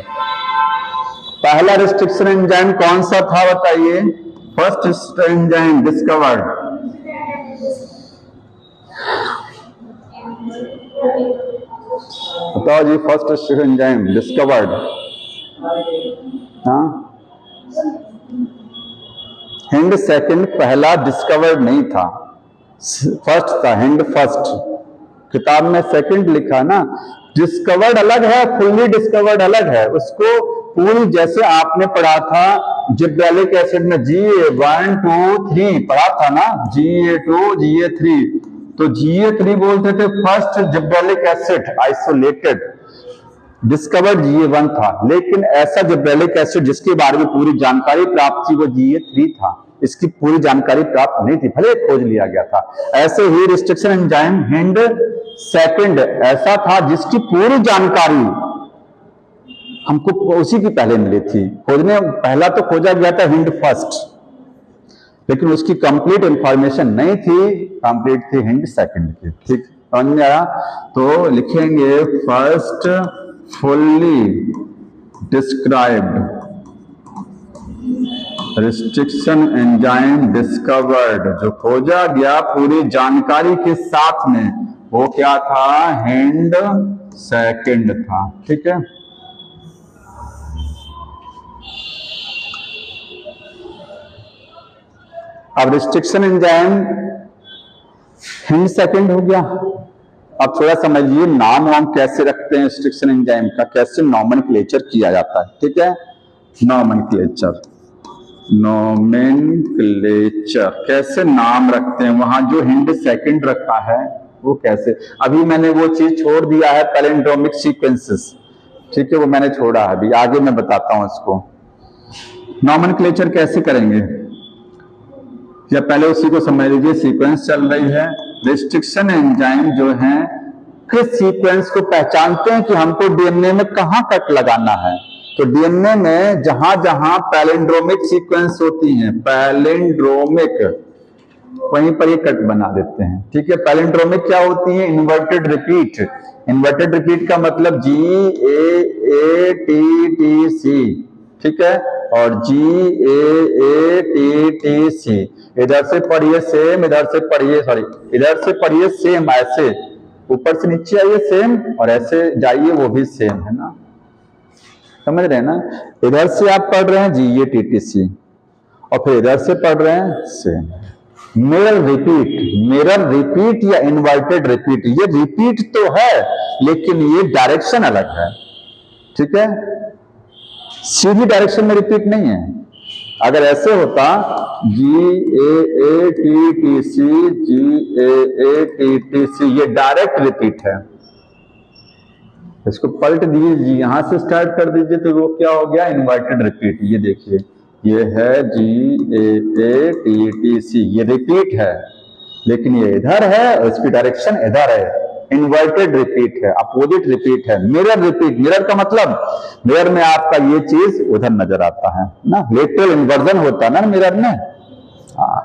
पहला रिस्ट्रिक्शन एंजाइम कौन सा था बताइए? फर्स्ट एंजाइम डिस्कवर्ड, बताओ जी। फर्स्ट रिस्ट्रिक्शन एंजाइम डिस्कवर्ड, हाँ, हिंड सेकंड, पहला डिस्कवर्ड नहीं था, फर्स्ट था, हिंड फर्स्ट। किताब में सेकंड लिखा ना, डिस्कवर्ड अलग है, फुल्ली डिस्कवर्ड अलग है। उसको पूरी, जैसे आपने पढ़ा था जिब्रेलिक एसिड में GA1 2 3 पढ़ा था ना, GA2 GA3, तो GA3 बोलते थे first gibberellic acid isolated, discovered GA1 था। लेकिन ऐसा जिब्रेलिक एसिड जिसके बारे में पूरी जानकारी प्राप्त थी वो GA3 था। इसकी पूरी जानकारी प्राप्त नहीं थी, भले खोज लिया गया था। ऐसे ही रिस्ट्रिक्शन एंजाइम हिंड सेकंड ऐसा था जिसकी पूरी जानकारी हमको उसी की पहले मिली थी। खोजने पहला तो खोजा गया था हिंड फर्स्ट, लेकिन उसकी कंप्लीट इंफॉर्मेशन नहीं थी, कंप्लीट थी हिंड सेकंड की, ठीक। समझ में आया? तो लिखेंगे first fully described restriction enzyme discovered, जो खोजा गया पूरी जानकारी के साथ में, वो क्या था? हिंड सेकंड था, ठीक है। अब रिस्ट्रिक्शन एंजाइम हिंड सेकंड हो गया। अब थोड़ा समझिए नाम वाम कैसे रखते हैं रिस्ट्रिक्शन एंजाइम का, कैसे नॉमेनक्लेचर किया जाता है, ठीक है। नॉमेनक्लेचर कैसे नाम रखते हैं, वहां जो हिंड सेकंड रखा है वो कैसे। अभी मैंने वो चीज छोड़ दिया है, पैलिंड्रोमिक सीक्वेंसेस, ठीक है, वो मैंने छोड़ा है, अभी आगे मैं बताता हूं इसको। नॉमेनक्लेचर कैसे करेंगे, या पहले उसी को समझ लीजिए। सीक्वेंस चल रही है, रिस्ट्रिक्शन एंजाइम जो है किस सीक्वेंस को पहचानते हैं कि हमको डीएनए में कहां कट लगाना है। तो डीएनए में जहां जहां पैलिंड्रोमिक सीक्वेंस होती हैं, पैलिंड्रोमिक, वहीं पर ये कट बना देते हैं, ठीक है। पैलिंड्रोमिक क्या होती है? Inverted repeat. इन्वर्टेड रिपीट का मतलब GAATTC, ठीक है, और GAATTC। इधर से पढ़िए सेम, इधर से पढ़िए, सॉरी, इधर से पढ़िए सेम, ऐसे ऊपर से नीचे आइए सेम, और ऐसे जाइए वो भी सेम, है ना, समझ रहे हैं ना। इधर से आप पढ़ रहे हैं GATTC और फिर इधर से पढ़ रहे हैं सेम। मिरर रिपीट या इन्वर्टेड रिपीट, ये रिपीट तो है लेकिन ये डायरेक्शन अलग है, ठीक है। सीधी डायरेक्शन में रिपीट नहीं है। अगर ऐसे होता GAATTC, GAATTC, ये डायरेक्ट रिपीट है। इसको पलट दीजिए, यहां से स्टार्ट कर दीजिए तो वो क्या हो गया, इन्वर्टेड रिपीट। ये देखिए, ये है GAATTC, ये रिपीट है, लेकिन ये इधर है और इसकी डायरेक्शन इधर है। इन्वर्टेड रिपीट है, अपोजिट रिपीट है। मिरर रिपीट, मिरर का मतलब मिरर में आपका ये चीज उधर नजर आता है ना, लेटरल इन्वर्जन होता है ना मिरर में। हाँ,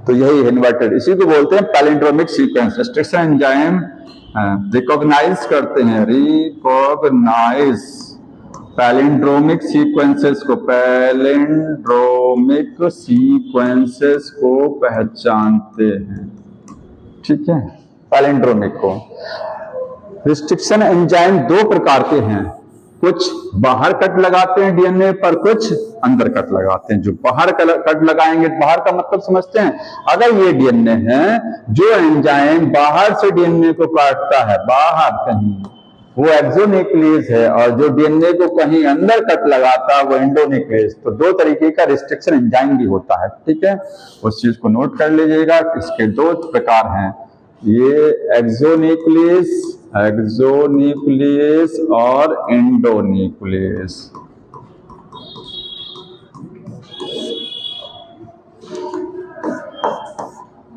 तो यही इन्वर्टेड, इसी को बोलते हैं palindromic sequence. Restriction enzyme recognize करते हैं, रिकॉग्नाइज पैलिंड्रोमिक सीक्वेंसेस को, पैलिंड्रोमिक सीक्वेंसेस को पहचानते हैं। ठीक है, पैलिंड्रोमिक को। रिस्ट्रिक्शन एंजाइम दो प्रकार के हैं, कुछ बाहर कट लगाते हैं डीएनए पर, कुछ अंदर कट लगाते हैं। जो बाहर कट लगाएंगे, बाहर का मतलब समझते हैं, अगर ये डीएनए है, जो एंजाइम बाहर से डीएनए को काटता है, बाहर कहीं, वो एक्सोन्यूक्लियस है, और जो डीएनए को कहीं अंदर कट लगाता है वो एंडोन्यूक्लियस। तो दो तरीके का रिस्ट्रिक्शन एंजाइम भी होता है। ठीक है, उस चीज को नोट कर लीजिएगा। इसके दो प्रकार हैं, ये एक्सोन्यूक्लियस और एंडोन्यूक्लियस।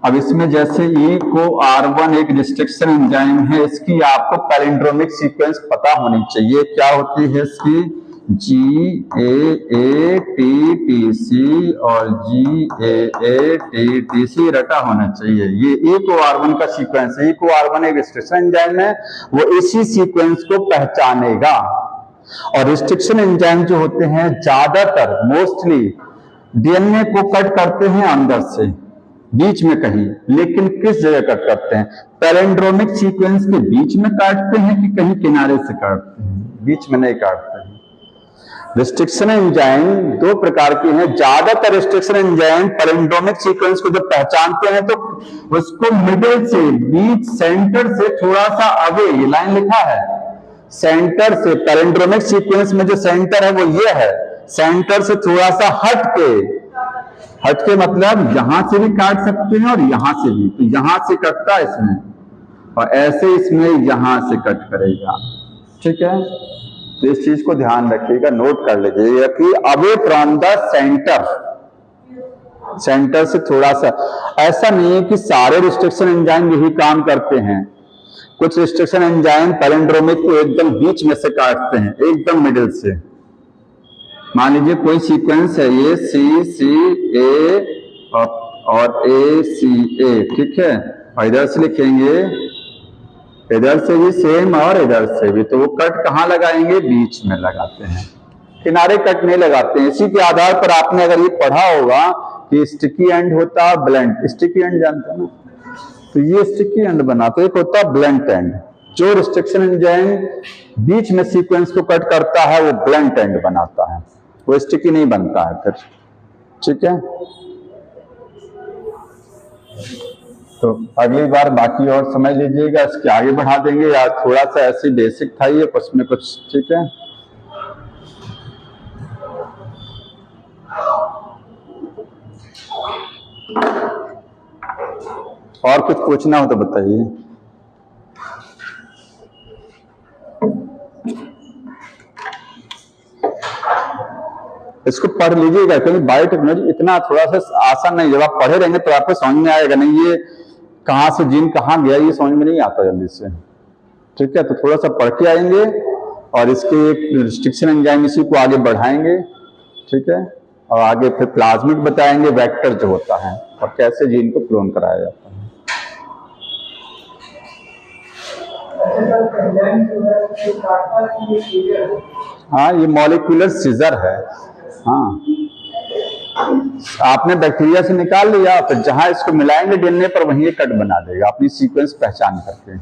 अब इसमें जैसे E को R1 एक रिस्ट्रिक्शन एंजाइम है, इसकी आपको पैलिंड्रोमिक सीक्वेंस पता होनी चाहिए। क्या होती है इसकी, GAATTC और GAATTC रटा होना चाहिए। ये E को R1 का सीक्वेंस है। E को R1 एक रिस्ट्रिक्शन एंजाइम है, वो इसी सीक्वेंस को पहचानेगा। और रिस्ट्रिक्शन एंजाइम जो होते हैं ज्यादातर मोस्टली डीएनए को कट करते हैं अंदर से, बीच में कहीं, लेकिन किस जगह कट करते हैं, पैलिंड्रोमिक सीक्वेंस के बीच में काटते हैं कि कहीं किनारे से काटते हैं, बीच में नहीं काटते हैं। रिस्ट्रिक्शन एंजाइम दो प्रकार के हैं। ज्यादातर रिस्ट्रिक्शन एंजाइम पैलिंड्रोमिक सीक्वेंस को जब पहचानते हैं तो उसको मिडिल से, बीच, सेंटर से थोड़ा सा अवे, ये लाइन लिखा है, सेंटर से, पैलिंड्रोमिक सीक्वेंस में जो सेंटर है वो ये है, सेंटर से थोड़ा सा हट के मतलब यहां से भी काट सकते हैं और यहां से भी। तो यहां से कटता है इसमें, और ऐसे इसमें यहां से कट करेगा। ठीक है, तो इस चीज को ध्यान रखिएगा, नोट कर लीजिएगा कि away from the centre, centre से थोड़ा सा। ऐसा नहीं है कि सारे रिस्ट्रिक्शन एंजाइम यही काम करते हैं। कुछ रिस्ट्रिक्शन एंजाइम पैलिंड्रोमिक को एकदम बीच में से काटते हैं, एकदम मिडिल से। मान लीजिए कोई सीक्वेंस है, ये CCA और ACA, ठीक है, और इधर से लिखेंगे, इधर से भी सेम और इधर से भी, तो वो कट कहाँ लगाएंगे, बीच में लगाते हैं, किनारे कट नहीं लगाते हैं। इसी के आधार पर आपने अगर ये पढ़ा होगा कि स्टिकी एंड होता है ब्लंट, स्टिकी एंड जानते हैं ना, तो ये स्टिकी एंड बना, तो एक होता है ब्लंट एंड। जो रिस्ट्रिक्शन एंजाइम बीच में सीक्वेंस को कट करता है वो ब्लंट एंड बनाता है, वो स्टिकी नहीं बनता है फिर। ठीक है, तो अगली बार बाकी और समझ लीजिएगा, इसके आगे बढ़ा देंगे, या थोड़ा सा ऐसी बेसिक था ये, उसमें कुछ। ठीक है, और कुछ पूछना हो तो बताइए। इसको पढ़ लीजिएगा, क्योंकि बायोटेक्नोलॉजी इतना थोड़ा सा आसान नहीं, जब आप पढ़े रहेंगे तो आपको समझ में आएगा नहीं, ये कहां से जीन कहां गया ये समझ में नहीं आता जल्दी से। ठीक है, तो थोड़ा सा पढ़ के आएंगे और इसके एक रिस्ट्रिक्शन एंजाइम इसी को आगे बढ़ाएंगे। ठीक है, और आगे फिर प्लाज्मिड बताएंगे, वेक्टर जो होता है, और कैसे जीन को क्लोन कराया जाता है। हाँ, ये मॉलिक्यूलर सीजर है। हाँ, आपने बैक्टीरिया से निकाल लिया, फिर जहां इसको मिलाएंगे डीएनए पर वहीं कट बना देगा अपनी सीक्वेंस पहचान करके।